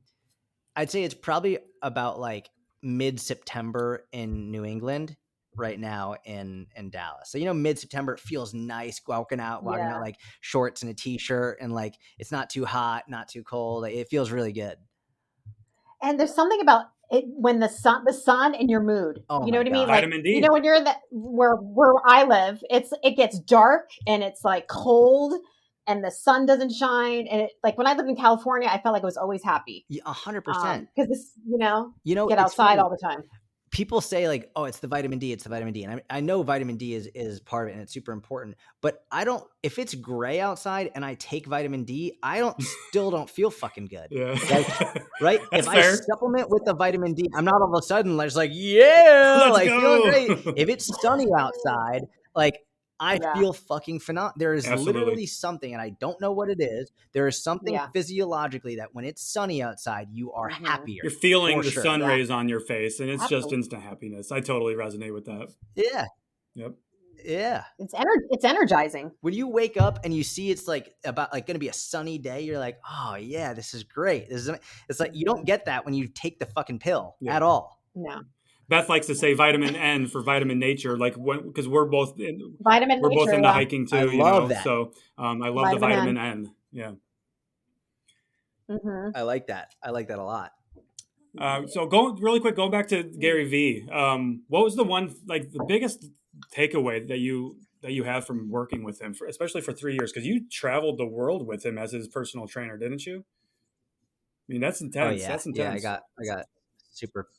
say it's probably about like mid-September in New England, right now in Dallas. So, mid-September, it feels nice walking out like shorts and a t-shirt, and like it's not too hot, not too cold. It feels really good. And there's something about it when the sun and your mood. You know what I mean? Like, Vitamin D. When you're in where I live, it gets dark and it's like cold and the sun doesn't shine. And like when I lived in California, I felt like I was always happy. 100%. Because this, get outside all the time. People say like, oh, it's the vitamin D. And I know vitamin D is part of it and it's super important, but if it's gray outside and I take vitamin D, still don't feel fucking good. Yeah. Right. If I supplement with the vitamin D, I'm not all of a sudden just like, yeah, let's go. Feeling great. If it's sunny outside, like I feel fucking phenomenal. There is literally something, and I don't know what it is. There is something physiologically that when it's sunny outside, you are happier. You're feeling the sun rays on your face, and it's just instant happiness. I totally resonate with that. Yeah. Yep. Yeah. It's energizing. When you wake up and you see it's like about like going to be a sunny day, you're like, oh yeah, this is great. It's like you don't get that when you take the fucking pill at all. No. Beth likes to say vitamin N for vitamin nature, like because we're both into hiking too. I love that. So I love the vitamin N. Yeah. Mm-hmm. I like that. I like that a lot. So going back to Gary V. What was the biggest takeaway that you have from working with him, especially for 3 years? Because you traveled the world with him as his personal trainer, didn't you? I mean, that's intense. Oh, yeah. That's intense. Yeah,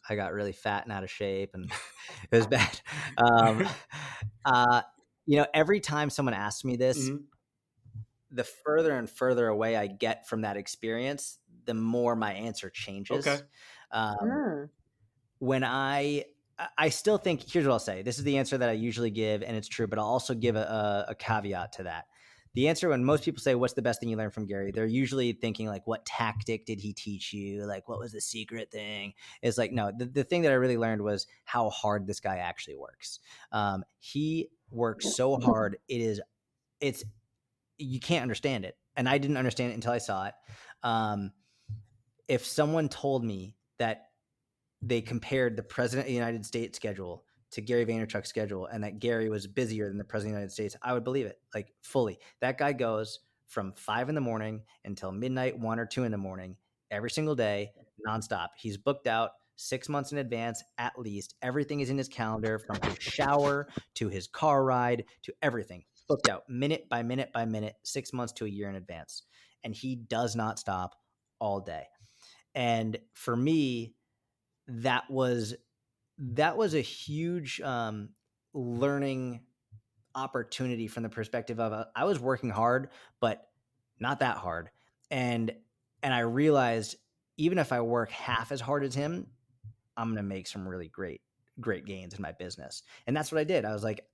I got really fat and out of shape, and it was bad. Every time someone asks me this, the further and further away I get from that experience, the more my answer changes. Okay. When I still think, here's what I'll say. This is the answer that I usually give, and it's true, but I'll also give a caveat to that. The answer when most people say, what's the best thing you learned from Gary? They're usually thinking like, what tactic did he teach you? Like, what was the secret thing? It's like, no, the thing that I really learned was how hard this guy actually works. He works so hard. It's you can't understand it. And I didn't understand it until I saw it. If someone told me that they compared the President of the United States schedule to Gary Vaynerchuk's schedule and that Gary was busier than the President of the United States, I would believe it, like fully. That guy goes from 5 a.m. until midnight, 1 or 2 a.m. every single day, nonstop. He's booked out 6 months in advance, at least. Everything is in his calendar, from his shower to his car ride to everything. Booked out minute by minute by minute, 6 months to a year in advance. And he does not stop all day. And for me, that was a huge learning opportunity from the perspective of I was working hard, but not that hard. And I realized even if I work half as hard as him, I'm going to make some really great gains in my business. And that's what I did. I was like,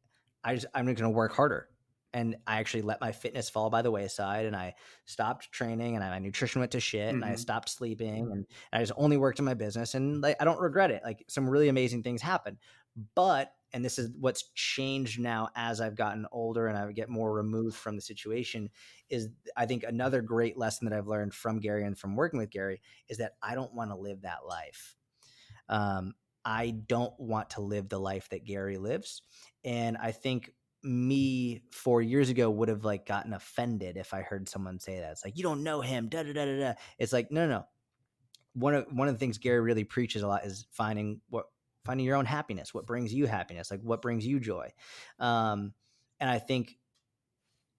I'm going to work harder. And I actually let my fitness fall by the wayside, and I stopped training, and my nutrition went to shit, and I stopped sleeping, and I just only worked in my business. And like, I don't regret it. Like, some really amazing things happened, and this is what's changed now as I've gotten older and I get more removed from the situation, is I think another great lesson that I've learned from Gary and from working with Gary is that I don't want to live that life. I don't want to live the life that Gary lives. And I think me 4 years ago would have like gotten offended if I heard someone say that. It's like, you don't know him, da da da da da. It's like, no. One of the things Gary really preaches a lot is finding your own happiness, what brings you happiness, like what brings you joy. And I think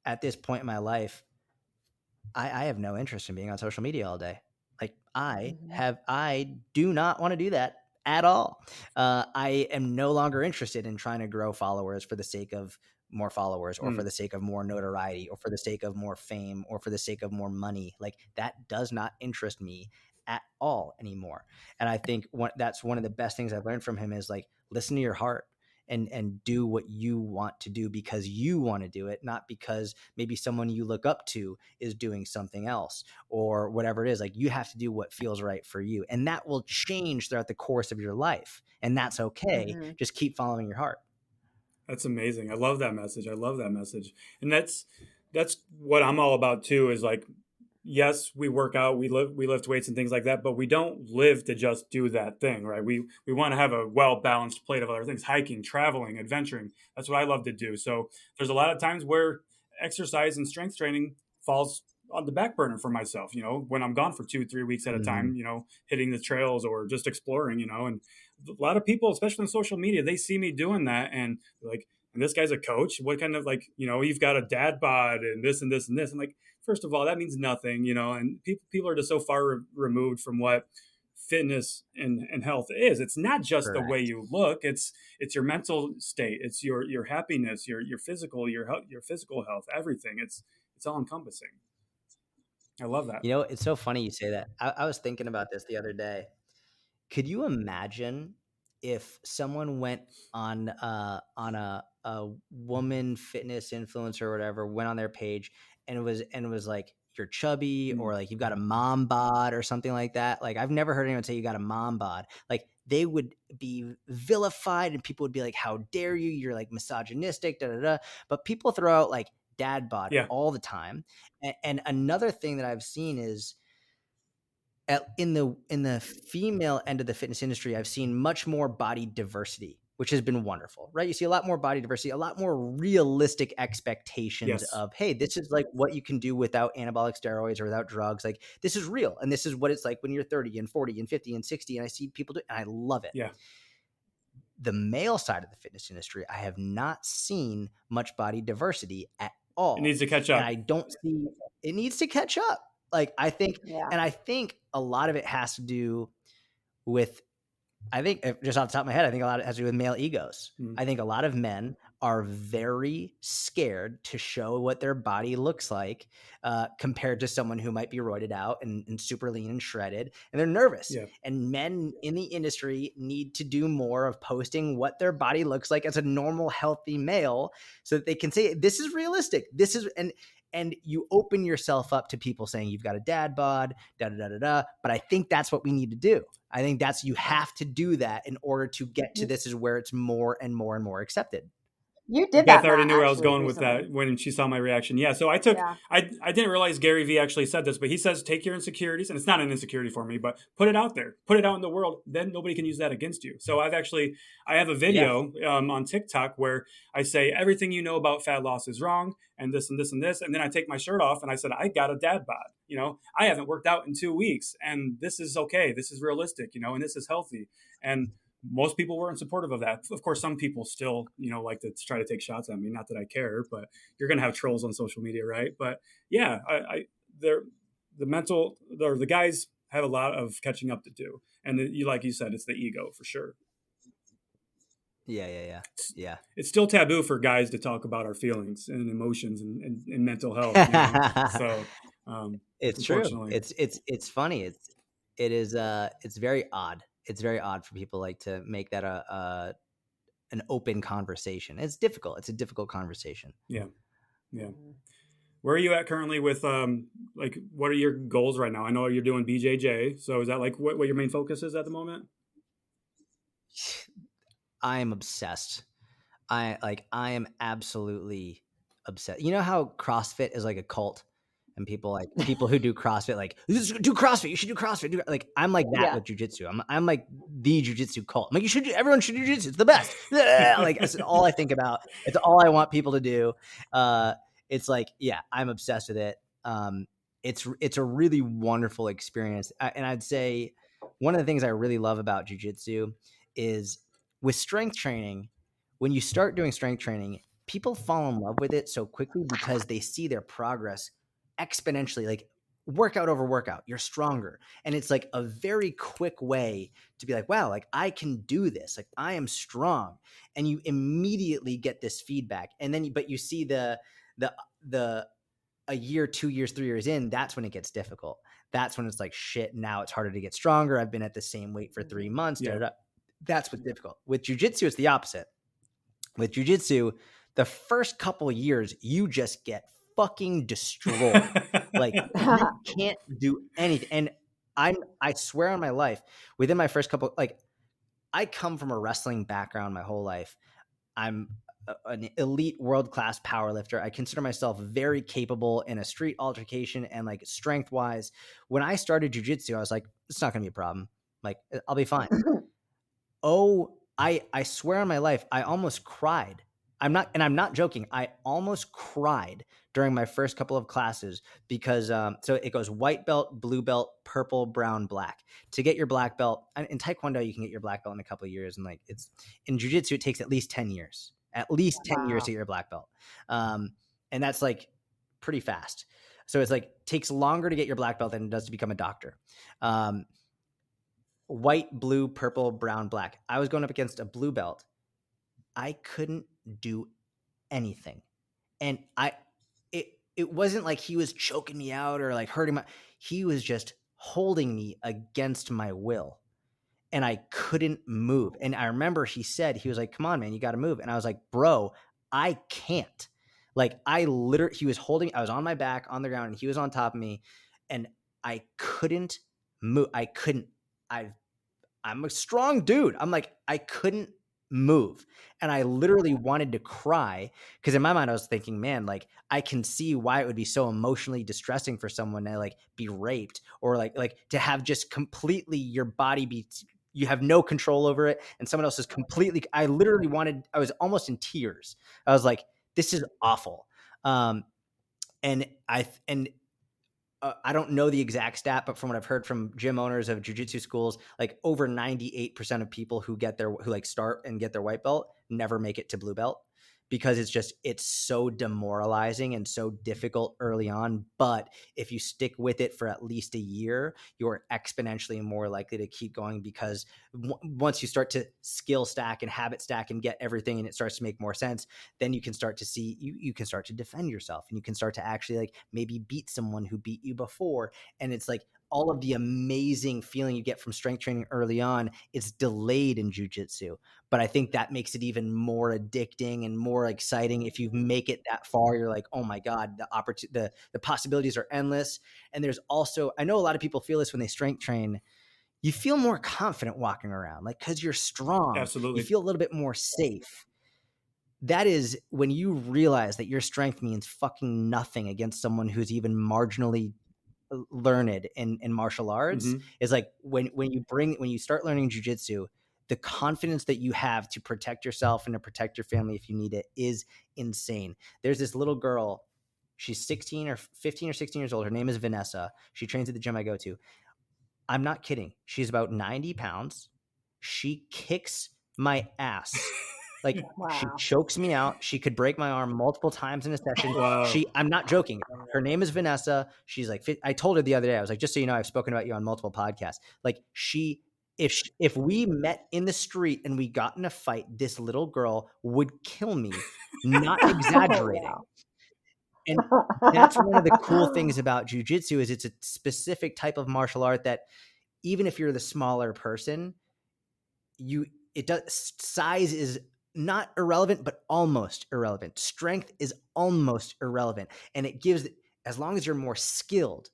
at this point in my life, I have no interest in being on social media all day. Like I do not want to do that at all. I am no longer interested in trying to grow followers for the sake of more followers, or for the sake of more notoriety, or for the sake of more fame, or for the sake of more money. Like, that does not interest me at all anymore. And I think that's one of the best things I've learned from him is like, listen to your heart and do what you want to do because you want to do it, not because maybe someone you look up to is doing something else or whatever it is. Like, you have to do what feels right for you, and that will change throughout the course of your life, and that's okay. Just keep following your heart. That's amazing. I love that message. And that's what I'm all about too, is like yes, we work out, we lift weights and things like that, but we don't live to just do that thing, right? We want to have a well balanced plate of other things: hiking, traveling, adventuring. That's what I love to do. So there's a lot of times where exercise and strength training falls on the back burner for myself. When I'm gone for 2-3 weeks at a time, hitting the trails or just exploring. And a lot of people, especially on social media, they see me doing that and they're like, and this guy's a coach. What kind of you've got a dad bod and this and this and this. I'm like, first of all, that means nothing, and people are just so far removed from what fitness and health is. It's not just Correct. the way you look. It's your mental state. It's your happiness, your physical, your physical health, everything. It's all encompassing. I love that. It's so funny you say that. I was thinking about this the other day. Could you imagine if someone went on a woman fitness influencer or whatever, went on their page and it was like, you're chubby or like you've got a mom bod or something like that? Like, I've never heard anyone say you got a mom bod. Like, they would be vilified and people would be like, how dare you? You're like misogynistic, da da da. But people throw out like dad bod all the time. And another thing that I've seen is, in the female end of the fitness industry, I've seen much more body diversity, which has been wonderful, right? You see a lot more body diversity, a lot more realistic expectations of, hey, this is like what you can do without anabolic steroids or without drugs. Like, this is real. And this is what it's like when you're 30 and 40 and 50 and 60. And I see people do it and I love it. Yeah. The male side of the fitness industry, I have not seen much body diversity at all. It needs to catch up. And I don't see it needs to catch up. Like, I think, and I think a lot of it has to do with, I think just off the top of my head, I think a lot of it has to do with male egos. I think a lot of men are very scared to show what their body looks like compared to someone who might be roided out and super lean and shredded, and they're nervous. Yeah. And men in the industry need to do more of posting what their body looks like as a normal, healthy male so that they can say, this is realistic. This is, and you open yourself up to people saying you've got a dad bod, da da da da da. But I think that's what we need to do. I think you have to do that in order to get to this is where it's more and more and more accepted. You did Beth that. already knew where I was going recently. with that when she saw my reaction. Yeah. So I didn't realize Gary Vee actually said this, but he says, take your insecurities, and it's not an insecurity for me, but put it out there, put it out in the world. Then nobody can use that against you. So I have a video on TikTok where I say everything you know about fat loss is wrong, and this and this and this. And then I take my shirt off and I said, I got a dad bod. I haven't worked out in 2 weeks, and this is okay. This is realistic, and this is healthy. And most people weren't supportive of that. Of course, some people still, like to try to take shots at me. Not that I care, but you're going to have trolls on social media, right? But yeah, the guys have a lot of catching up to do. And like you said, it's the ego for sure. Yeah. It's still taboo for guys to talk about our feelings and emotions and mental health. So it's true. It's funny. It's very odd. It's very odd for people like to make that an open conversation. It's difficult. It's a difficult conversation. Yeah. Where are you at currently with what are your goals right now? I know you're doing BJJ. So is that like what your main focus is at the moment? I am obsessed. I am absolutely obsessed. You know how CrossFit is like a cult? And people who do CrossFit, like, do CrossFit. You should do CrossFit. I'm like that with jujitsu. I'm like the jujitsu cult. I'm like, everyone should do jujitsu. It's the best. Like, that's all I think about. It's all I want people to do. It's like, I'm obsessed with it. It's a really wonderful experience. And I'd say one of the things I really love about jujitsu is with strength training. When you start doing strength training, people fall in love with it so quickly because they see their progress exponentially, like workout over workout, you're stronger. And it's like a very quick way to be like, wow, like I can do this. Like I am strong. And you immediately get this feedback. And then, but you see the a year, 2 years, 3 years in, that's when it gets difficult. That's when it's like, shit, now it's harder to get stronger. I've been at the same weight for 3 months. That's what's difficult. With jujitsu, it's the opposite. With jujitsu, the first couple of years, you just get fucking destroyed. Like you can't do anything. And I swear on my life, within my first couple, like I come from a wrestling background my whole life. I'm an elite world-class powerlifter. I consider myself very capable in a street altercation and like strength-wise. When I started jiu-jitsu, I was like, it's not going to be a problem. Like, I'll be fine. I swear on my life, I almost cried. I'm not joking. I almost cried during my first couple of classes because so it goes white belt, blue belt, purple, brown, black. To get your black belt in Taekwondo, you can get your black belt in a couple of years, and like it's in Jiu-Jitsu, it takes at least 10 years. At least 10 years to get your black belt. And that's like pretty fast. So it's like takes longer to get your black belt than it does to become a doctor. White, blue, purple, brown, black. I was going up against a blue belt. I couldn't do anything. And it wasn't like he was choking me out or like hurting he was just holding me against my will. And I couldn't move. And I remember he was like, come on, man, you got to move. And I was like, bro, I can't. Like he was holding, I was on my back on the ground and he was on top of me and I couldn't move. I'm a strong dude. I'm like, I couldn't move. And I literally wanted to cry because in my mind, I was thinking, man, like I can see why it would be so emotionally distressing for someone to like be raped or like to have just completely your body you have no control over it. And someone else is I was almost in tears. I was like, this is awful. And I don't know the exact stat, but from what I've heard from gym owners of jiu-jitsu schools, like over 98% of people who start and get their white belt never make it to blue belt because it's so demoralizing and so difficult early on. But if you stick with it for at least a year, you're exponentially more likely to keep going because once you start to skill stack and habit stack and get everything and it starts to make more sense, then you can start to see, you can start to defend yourself and you can start to actually like maybe beat someone who beat you before. And it's like all of the amazing feeling you get from strength training early on, it's delayed in jiu-jitsu. But I think that makes it even more addicting and more exciting. If you make it that far, you're like, oh my God, the possibilities are endless. And there's also, I know a lot of people feel this when they strength train, you feel more confident walking around, like, cause you're strong. Absolutely. You feel a little bit more safe. That is when you realize that your strength means fucking nothing against someone who's even marginally learned in martial arts. Mm-hmm. Is like when you start learning jiu-jitsu, the confidence that you have to protect yourself and to protect your family if you need it is insane. There's this little girl, she's 15 or 16 years old. Her name is Vanessa. She trains at the gym I go to. I'm not kidding. She's about 90 pounds. She kicks my ass. Like She chokes me out. She could break my arm multiple times in a session. Wow. I'm not joking. Her name is Vanessa. She's like, I told her the other day, I was like, just so you know, I've spoken about you on multiple podcasts. Like if we met in the street and we got in a fight, this little girl would kill me, not exaggerating. And that's one of the cool things about jiu-jitsu is it's a specific type of martial art that even if you're the smaller person, size is not irrelevant, but almost irrelevant. Strength is almost irrelevant. And it gives, as long as you're more skilled,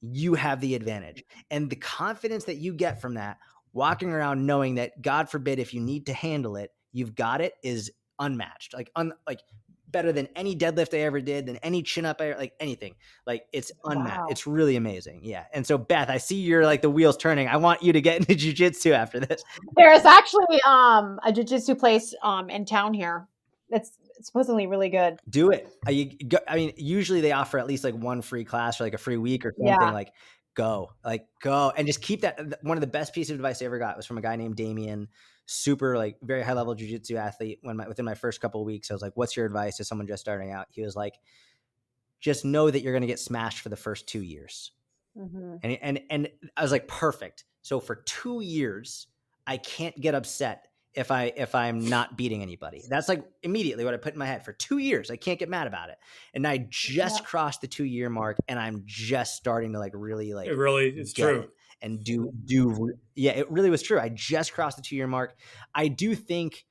you have the advantage. And the confidence that you get from that, walking around knowing that, God forbid, if you need to handle it, you've got it, is unmatched. Like better than any deadlift I ever did, than any chin up like anything. Like it's unmatched. Wow. It's really amazing. Yeah. And so Beth, I see you're like the wheels turning. I want you to get into jiu-jitsu after this. There's actually a jiu-jitsu place in town here. It's supposedly really good. Do it. I mean, usually they offer at least like one free class or like a free week or something. Yeah. Like go and just keep that. One of the best pieces of advice I ever got was from a guy named Damien, super like very high level jiu-jitsu athlete. Within my first couple of weeks, I was like, what's your advice to someone just starting out? He was like, just know that you're going to get smashed for the first 2 years. Mm-hmm. And I was like, perfect. So for 2 years, I can't get upset if I'm not beating anybody. That's like immediately what I put in my head. For 2 years, I can't get mad about it. And I just crossed the 2-year mark, and I'm just starting to like really like it's true. And yeah, it really was true. I just crossed the 2-year mark. I do think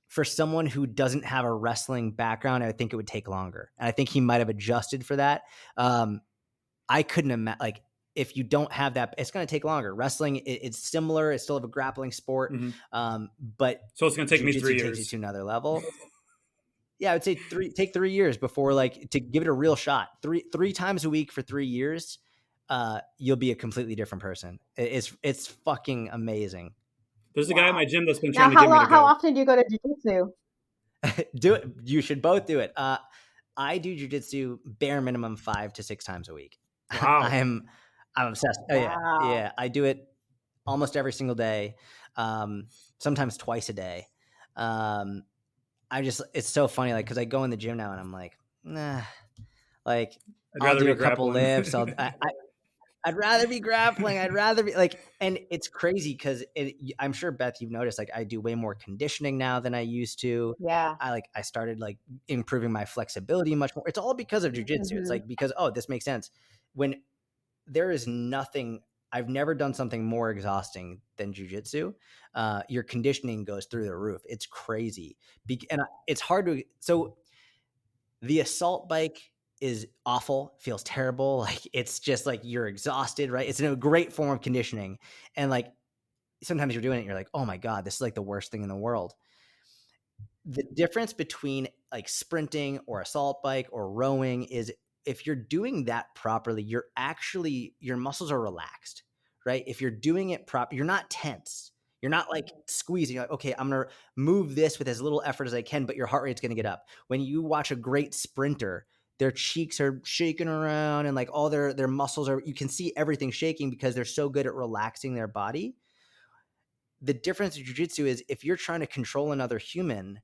for someone who doesn't have a wrestling background, I think it would take longer. And I think he might have adjusted for that. I couldn't imagine, like, if you don't have that, it's going to take longer. Wrestling, it's similar. It's still a grappling sport. But so it's going to take me 3 years. Takes it to another level. Yeah, I would say take 3 years before, like, to give it a real shot. Three times a week for 3 years, you'll be a completely different person. It's fucking amazing. There's a guy at my gym that's been trying to get me to go. How often do you go to jiu-jitsu? Do it. You should both do it. I do jiu-jitsu bare minimum 5 to 6 times a week. Wow. I'm obsessed. Oh yeah. I do it almost every single day. Sometimes twice a day. It's so funny, like, because I go in the gym now and I'm like, nah, like, I'll do a couple lifts. I'd rather be grappling. I'd rather be like, and it's crazy because I'm sure, Beth, you've noticed, like, I do way more conditioning now than I used to. Yeah. I started, like, improving my flexibility much more. It's all because of jiu-jitsu. It's like, because, this makes sense. When there is nothing, I've never done something more exhausting than jiu-jitsu. Your conditioning goes through the roof. It's crazy. And it's hard to, so the assault bike is awful, feels terrible. Like, it's just like you're exhausted, right? It's a great form of conditioning. And, like, sometimes you're doing it, you're like, oh my God, this is like the worst thing in the world. The difference between, like, sprinting or assault bike or rowing is, if you're doing that properly, your muscles are relaxed, right? If you're doing it proper, you're not tense. You're not, like, squeezing. You're like, okay, I'm going to move this with as little effort as I can, but your heart rate's going to get up. When you watch a great sprinter, their cheeks are shaking around and, like, all their muscles you can see everything shaking because they're so good at relaxing their body. The difference in jiu-jitsu is, if you're trying to control another human,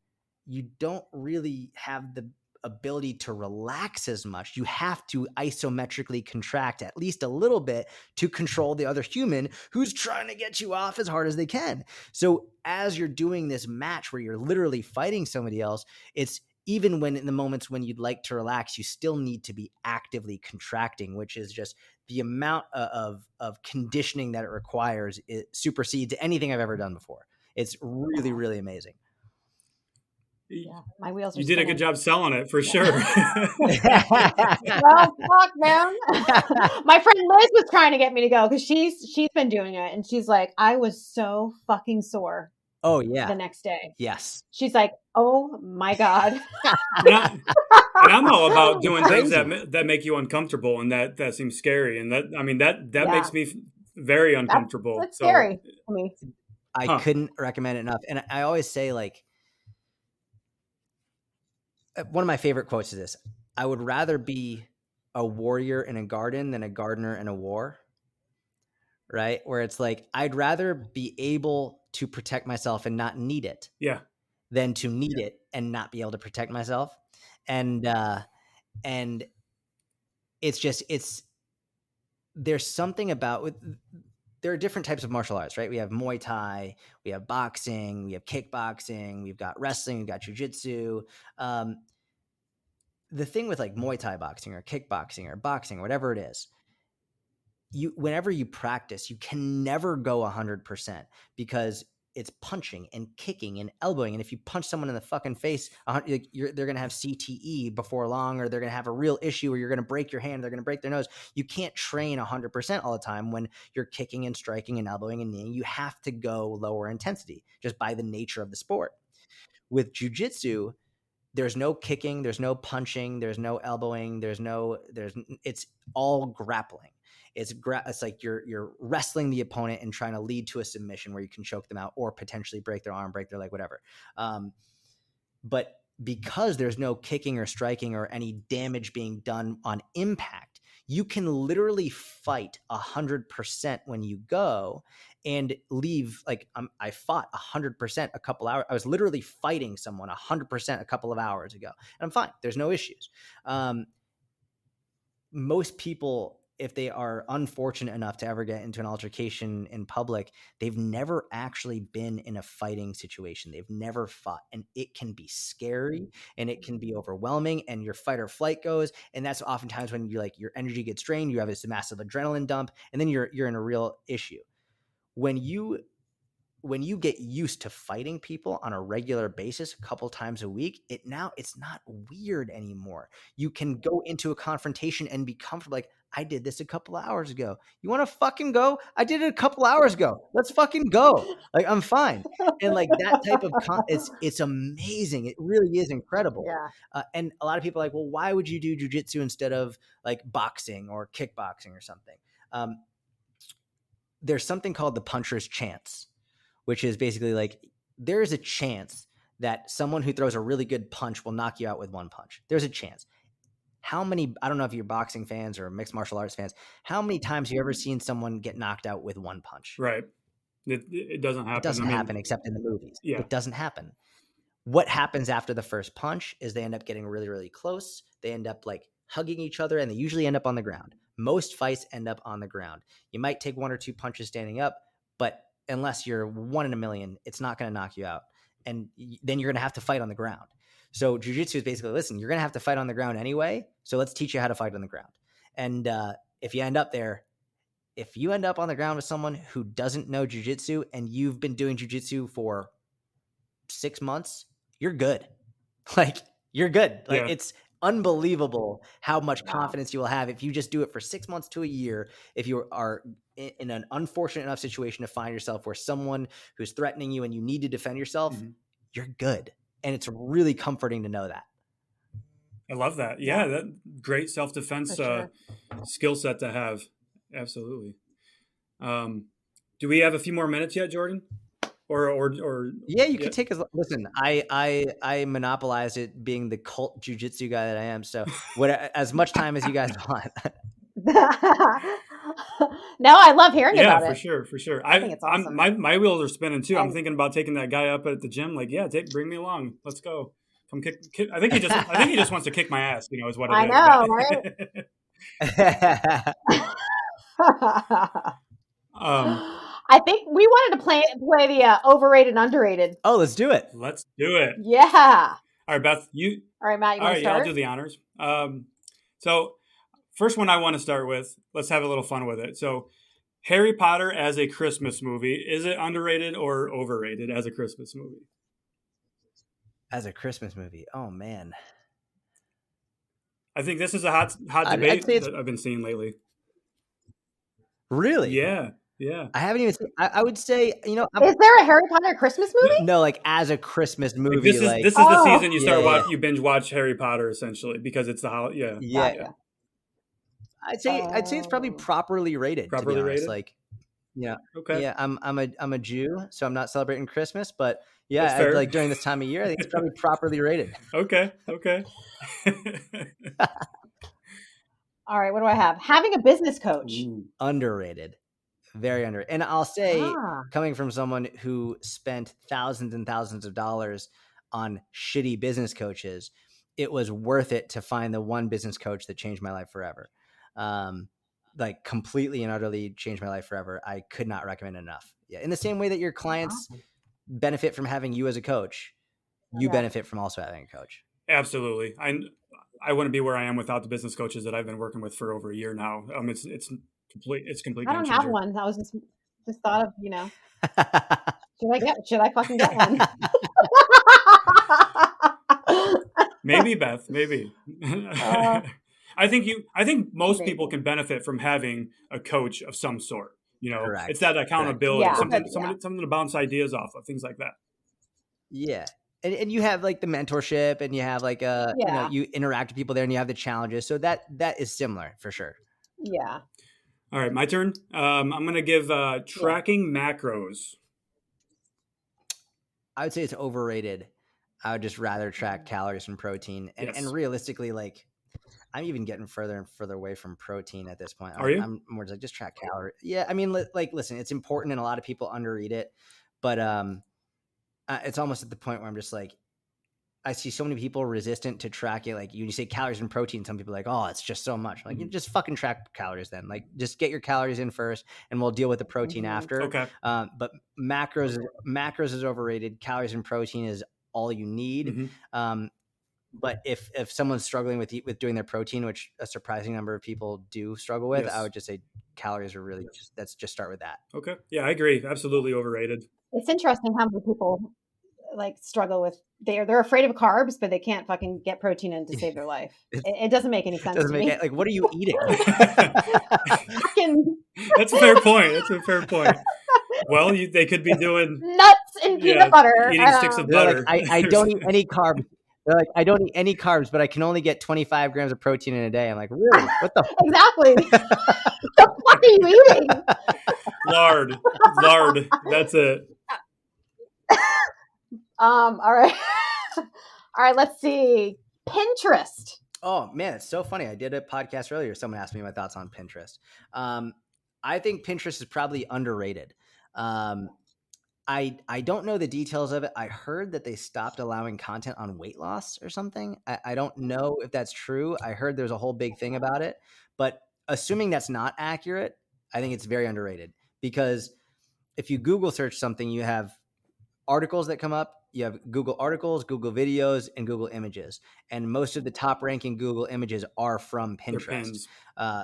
you don't really have the ability to relax as much. You have to isometrically contract at least a little bit to control the other human who's trying to get you off as hard as they can. So as you're doing this match where you're literally fighting somebody else, it's, even when in the moments when you'd like to relax, you still need to be actively contracting, which is just the amount of conditioning that it requires. It supersedes anything I've ever done before. It's really, really amazing. Yeah, my wheels are You did a good job selling it, for sure. Well, fuck, man. My friend Liz was trying to get me to go because she's been doing it, and she's like, I was so fucking sore. Oh yeah. The next day. Yes. She's like, oh my God. And I'm all about doing things that make you uncomfortable, and that seems scary, and that makes me very uncomfortable. That's scary to me. I couldn't recommend it enough. And I always say, like, one of my favorite quotes is this: I would rather be a warrior in a garden than a gardener in a war. Right? Where it's like, I'd rather be able to protect myself and not need it. Yeah. Than to need it and not be able to protect myself. And there's something about, there are different types of martial arts, right? We have Muay Thai, we have boxing, we have kickboxing, we've got wrestling, we've got jiu-jitsu. The thing with, like, Muay Thai boxing or kickboxing or boxing, whatever it is, whenever you practice, you can never go 100% because it's punching and kicking and elbowing. And if you punch someone in the fucking face, they're going to have CTE before long, or they're going to have a real issue, or you're going to break your hand, they're going to break their nose. You can't train 100% all the time when you're kicking and striking and elbowing and kneeing. You have to go lower intensity just by the nature of the sport. With jiu-jitsu, there's no kicking, there's no punching, there's no elbowing, it's all grappling. It's like you're wrestling the opponent and trying to lead to a submission where you can choke them out or potentially break their arm, break their leg, whatever. But because there's no kicking or striking or any damage being done on impact, you can literally fight 100% when you go and leave. Like, I fought 100% a couple hours. I was literally fighting someone 100% a couple of hours ago, and I'm fine. There's no issues. Most people, if they are unfortunate enough to ever get into an altercation in public, they've never actually been in a fighting situation. They've never fought, and it can be scary and it can be overwhelming, and your fight or flight goes. And that's oftentimes when your energy gets drained, you have this massive adrenaline dump, and then you're in a real issue. When you when you get used to fighting people on a regular basis, a couple times a week, it's not weird anymore. You can go into a confrontation and be comfortable. Like, I did this a couple of hours ago. You want to fucking go? I did it a couple hours ago. Let's fucking go. Like, I'm fine. And like that type of it's amazing. It really is incredible. Yeah. And a lot of people are like, well, why would you do jujitsu instead of like boxing or kickboxing or something? There's something called the puncher's chance, which is basically like there is a chance that someone who throws a really good punch will knock you out with one punch. There's a chance. How many, I don't know if you're boxing fans or mixed martial arts fans, how many times have you ever seen someone get knocked out with one punch? Right. It doesn't happen. It doesn't happen except in the movies. Yeah. It doesn't happen. What happens after the first punch is they end up getting really, really close. They end up like hugging each other, and they usually end up on the ground. Most fights end up on the ground. You might take one or two punches standing up, but unless you're 1 in a million, it's not going to knock you out. And then you're going to have to fight on the ground. So jiu-jitsu is basically, listen, you're going to have to fight on the ground anyway. So let's teach you how to fight on the ground. And if you end up on the ground with someone who doesn't know jiu-jitsu and you've been doing jiu-jitsu for 6 months, you're good. Like, you're good. Like, it's unbelievable how much confidence you will have if you just do it for 6 months to a year. If you are in an unfortunate enough situation to find yourself where someone who's threatening you and you need to defend yourself, you're good. And it's really comforting to know that. I love that. Yeah, that great self-defense skill set to have. Absolutely. Do we have a few more minutes yet, Jordan? Or yeah, you could take listen. I monopolized it being the cult jujitsu guy that I am. So as much time as you guys want. No, I love hearing about it. Yeah, for sure. I think it's awesome. My wheels are spinning too. I'm thinking about taking that guy up at the gym. Like, bring me along. Let's go. Come kick. I think he just wants to kick my ass. Is what it is. I know, right? I think we wanted to play the overrated, underrated. Oh, let's do it. Let's do it. Yeah. All right, Beth. All right, Matt. You want to start? Yeah, I'll do the honors. So first one I want to start with. Let's have a little fun with it. So, Harry Potter as a Christmas movie, is it underrated or overrated as a Christmas movie? As a Christmas movie, oh man. I think this is a hot debate that I've been seeing lately. Really? Yeah. I haven't even seen. I would say, is there a Harry Potter Christmas movie? No, like as a Christmas movie. Like this is the season you start you binge watch Harry Potter essentially because it's the holiday. Yeah. I'd say it's probably properly rated. Properly rated. Like, yeah. Okay. Yeah, I'm a Jew, so I'm not celebrating Christmas, but yeah, like during this time of year, I think it's probably properly rated. Okay. All right, what do I have? Having a business coach. Underrated. Very underrated. And I'll say, coming from someone who spent thousands and thousands of dollars on shitty business coaches, it was worth it to find the one business coach that changed my life forever. Like completely and utterly changed my life forever. I could not recommend it enough. Yeah. In the same way that your clients benefit from having you as a coach, you benefit from also having a coach. Absolutely. I wouldn't be where I am without the business coaches that I've been working with for over a year now. It's complete. I don't have one. I was just thought of, should I fucking get one? Maybe, Beth, maybe. I think most people can benefit from having a coach of some sort. Correct. It's that accountability, something to bounce ideas off of, things like that. Yeah. And you have like the mentorship and you have like you interact with people there and you have the challenges. So that is similar for sure. Yeah. All right, my turn. I'm going to give tracking macros. I would say it's overrated. I would just rather track calories from protein. And realistically, like I'm even getting further and further away from protein at this point. Are you? I'm more just like, just track calories. Yeah. I mean, like, listen, it's important and a lot of people undereat it, but it's almost at the point where I'm just like, I see so many people resistant to track it. Like you say calories and protein. Some people are like, oh, it's just so much. Like you just fucking track calories then. Like just get your calories in first and we'll deal with the protein after. Okay. But macros is overrated. Calories and protein is all you need. But if someone's struggling with doing their protein, which a surprising number of people do struggle with, I would just say calories are really let's just start with that. Okay. Yeah, I agree. Absolutely overrated. It's interesting how many people like struggle with they're afraid of carbs, but they can't fucking get protein in to save their life. It doesn't make any sense to me. Like, what are you eating? That's a fair point. Well, they could be doing nuts and peanut butter, eating sticks of butter. Like, I don't eat any carbs. They're like, I don't eat any carbs, but I can only get 25 grams of protein in a day. I'm like, really? What the? Exactly. What the fuck are you eating? Lard. That's it. All right. All right. Let's see. Pinterest. Oh man, it's so funny. I did a podcast earlier. Someone asked me my thoughts on Pinterest. I think Pinterest is probably underrated. I don't know the details of it. I heard that they stopped allowing content on weight loss or something. I don't know if that's true. I heard there's a whole big thing about it, but assuming that's not accurate, I think it's very underrated because if you Google search something, you have articles that come up. You have Google articles, Google videos, and Google images. And most of the top ranking Google images are from Pinterest.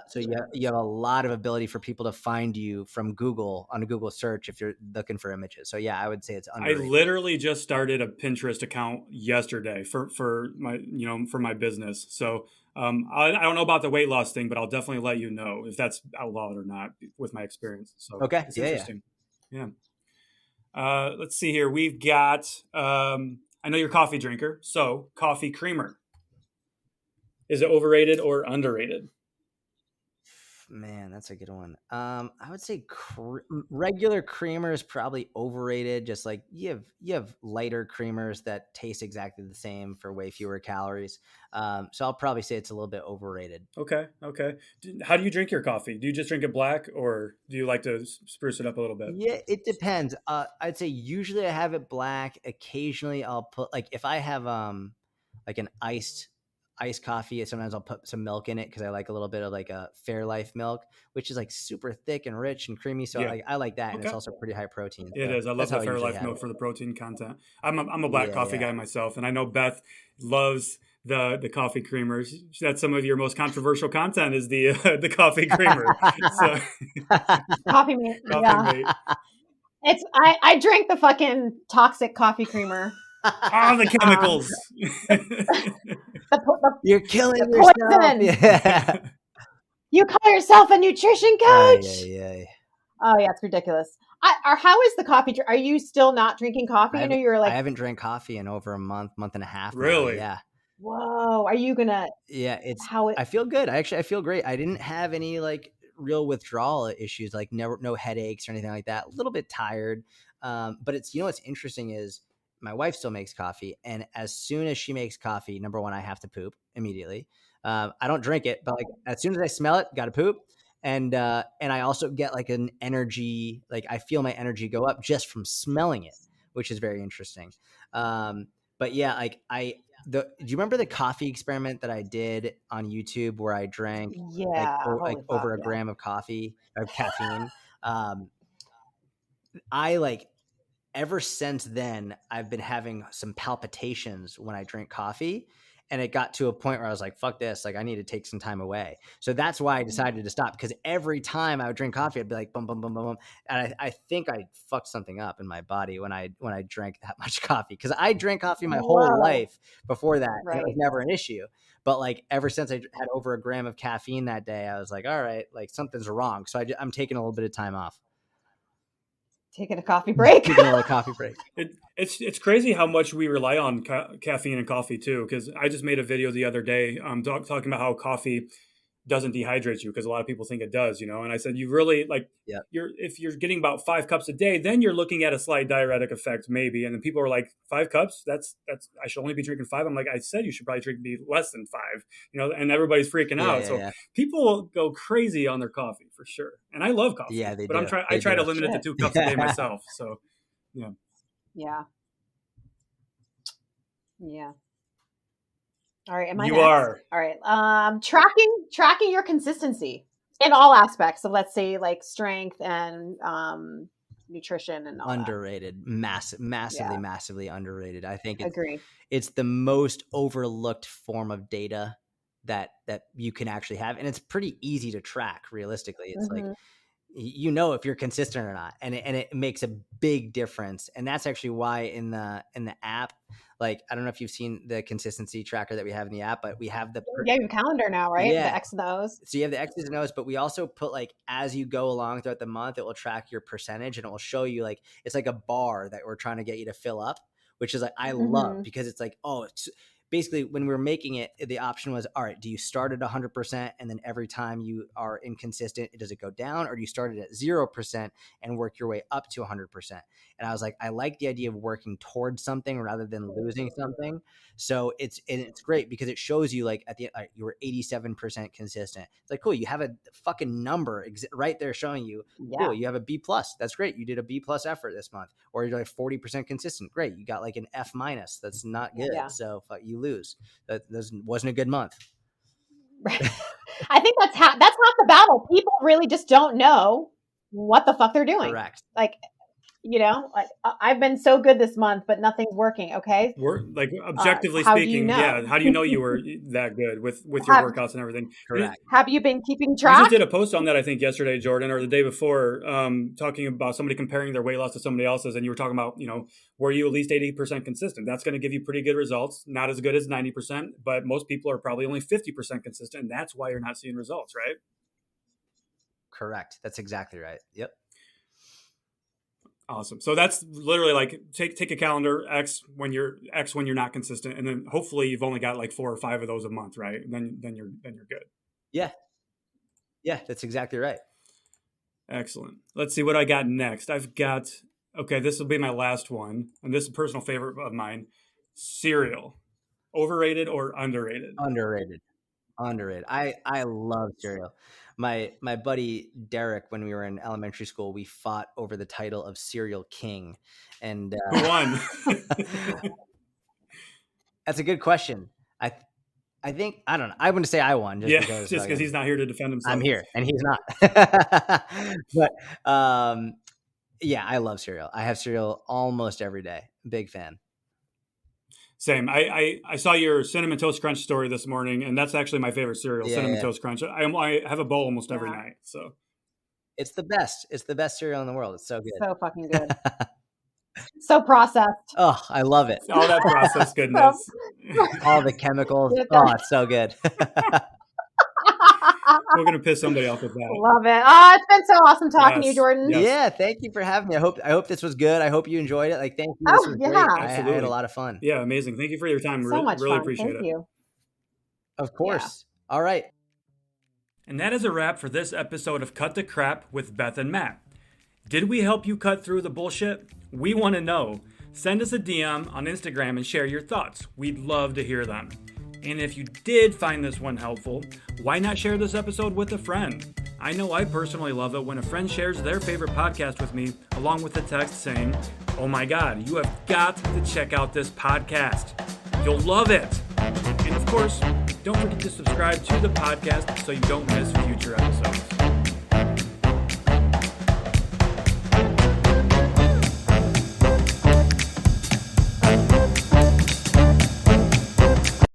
So you have a lot of ability for people to find you from Google on a Google search if you're looking for images. So yeah, I would say it's underrated. I literally just started a Pinterest account yesterday for my business. So I don't know about the weight loss thing, but I'll definitely let you know if that's outlawed or not with my experience. So okay, it's interesting. Yeah. Let's see here. We've got, I know you're a coffee drinker, so coffee creamer. Is it overrated or underrated? Man, that's a good one. I would say regular creamer is probably overrated. Just like you have lighter creamers that taste exactly the same for way fewer calories. So I'll probably say it's a little bit overrated. Okay. How do you drink your coffee? Do you just drink it black, or do you like to spruce it up a little bit? Yeah, it depends. I'd say usually I have it black. Occasionally I'll put if I have like an iced coffee, sometimes I'll put some milk in it because I like a little bit of like a Fairlife milk, which is like super thick and rich and creamy. So I like that, and it's also pretty high protein. It is. I love the Fairlife milk for the protein content. I'm a black coffee guy myself, and I know Beth loves the coffee creamers. That's some of your most controversial content is the coffee creamer. So. Coffee mate. It's I drink the fucking toxic coffee creamer. The chemicals. You're killing yourself. Yeah. You call yourself a nutrition coach? Oh yeah, it's ridiculous. How is the coffee? Are you still not drinking coffee? I know you were like, I haven't drank coffee in over a month and a half. Really? Now. Yeah. Whoa. Are you gonna? Yeah. I feel good. I feel great. I didn't have any like real withdrawal issues, like no headaches or anything like that. A little bit tired. But it's what's interesting is my wife still makes coffee, and as soon as she makes coffee, number one, I have to poop immediately. I don't drink it, but like as soon as I smell it, gotta poop. And I also get like an energy, like I feel my energy go up just from smelling it, which is very interesting. But yeah, like do you remember the coffee experiment that I did on YouTube where I drank over a gram of coffee or caffeine? Ever since then, I've been having some palpitations when I drink coffee, and it got to a point where I was like, fuck this, like I need to take some time away. So that's why I decided to stop, because every time I would drink coffee, I'd be like, boom, boom, boom, boom, boom. And I think I fucked something up in my body when I drank that much coffee, because I drank coffee my whole life before that. Right. And it was never an issue. But like ever since I had over a gram of caffeine that day, I was like, all right, like something's wrong. So I'm taking a little bit of time off. Taking a coffee break. Taking a little coffee break. It's crazy how much we rely on caffeine and coffee too. Because I just made a video the other day talking about how coffee doesn't dehydrate you, because a lot of people think it does, And I said, you really if you're getting about 5 cups a day, then you're looking at a slight diuretic effect maybe. And then people are like, 5 cups? That's I should only be drinking 5. I'm like, I said you should probably be less than 5, and everybody's freaking out. So people go crazy on their coffee for sure. And I love coffee. Yeah, they do. But I try to limit it to 2 cups a day myself. So yeah. All right, am I You next? are. All right. Tracking your consistency in all aspects of, let's say, like strength and nutrition and all underrated, massively underrated. I think it's the most overlooked form of data that you can actually have, and it's pretty easy to track. Realistically, it's like, you know, if you're consistent or not, and it makes a big difference. And that's actually why in the app, like, I don't know if you've seen the consistency tracker that we have in the app, but we have the your calendar now, right? Yeah. The X and O's. So you have the X's and O's, but we also put, like, as you go along throughout the month, it will track your percentage, and it will show you, like, it's like a bar that we're trying to get you to fill up, which is like, I love, because it's like, oh, it's basically, when we were making it, the option was, all right, do you start at 100% and then every time you are inconsistent, does it go down? Or do you start it at 0% and work your way up to 100%? And I was like, I like the idea of working towards something rather than losing something. So it's great because it shows you, like, at the end, you were 87% consistent. It's like, cool, you have a fucking number right there showing you, cool, you have a B+. That's great. You did a B+ effort this month. Or you're like 40% consistent. Great. You got like an F-. That's not good. Yeah. So you lose. That wasn't a good month. Right. I think that's half the battle. People really just don't know what the fuck they're doing. Correct. Like, you know, like, I've been so good this month, but nothing's working. Okay. We're like, objectively speaking, how do you know you were that good with your workouts and everything? Correct. Have you been keeping track? You just did a post on that, I think, yesterday, Jordan, or the day before, talking about somebody comparing their weight loss to somebody else's. And you were talking about, you know, were you at least 80% consistent? That's going to give you pretty good results. Not as good as 90%, but most people are probably only 50% consistent. And that's why you're not seeing results, right? Correct. That's exactly right. Yep. Awesome. So that's literally like, take a calendar X when you're not consistent, and then hopefully you've only got like 4 or 5 of those a month, right? And then you're good. Yeah. Yeah, that's exactly right. Excellent. Let's see what I got next. Okay, this will be my last one, and this is a personal favorite of mine. Cereal. Overrated or underrated? Underrated. I love cereal. My buddy Derek, when we were in elementary school, we fought over the title of Cereal King. And who won? That's a good question. I think, I don't know. I wouldn't say I won just because he's not here to defend himself. I'm here and he's not. But yeah, I love cereal. I have cereal almost every day. Big fan. Same. I saw your Cinnamon Toast Crunch story this morning, and that's actually my favorite cereal, Cinnamon Toast Crunch. I have a bowl almost every night. So it's the best. It's the best cereal in the world. It's so good. So fucking good. So processed. Oh, I love it. All that processed goodness. All the chemicals. Oh, it's so good. We're going to piss somebody off with that. Love it. Oh, it's been so awesome talking to you, Jordan. Yes. Yeah, thank you for having me. I hope this was good. I hope you enjoyed it. Like, thank you. This was great. I had a lot of fun. Yeah, amazing. Thank you for your time. So much really fun. Appreciate thank it. You. Of course. Yeah. All right. And that is a wrap for this episode of Cut the Crap with Beth and Matt. Did we help you cut through the bullshit? We want to know. Send us a DM on Instagram and share your thoughts. We'd love to hear them. And if you did find this one helpful, why not share this episode with a friend? I know I personally love it when a friend shares their favorite podcast with me, along with a text saying, "Oh my God, you have got to check out this podcast. You'll love it." And of course, don't forget to subscribe to the podcast so you don't miss future episodes.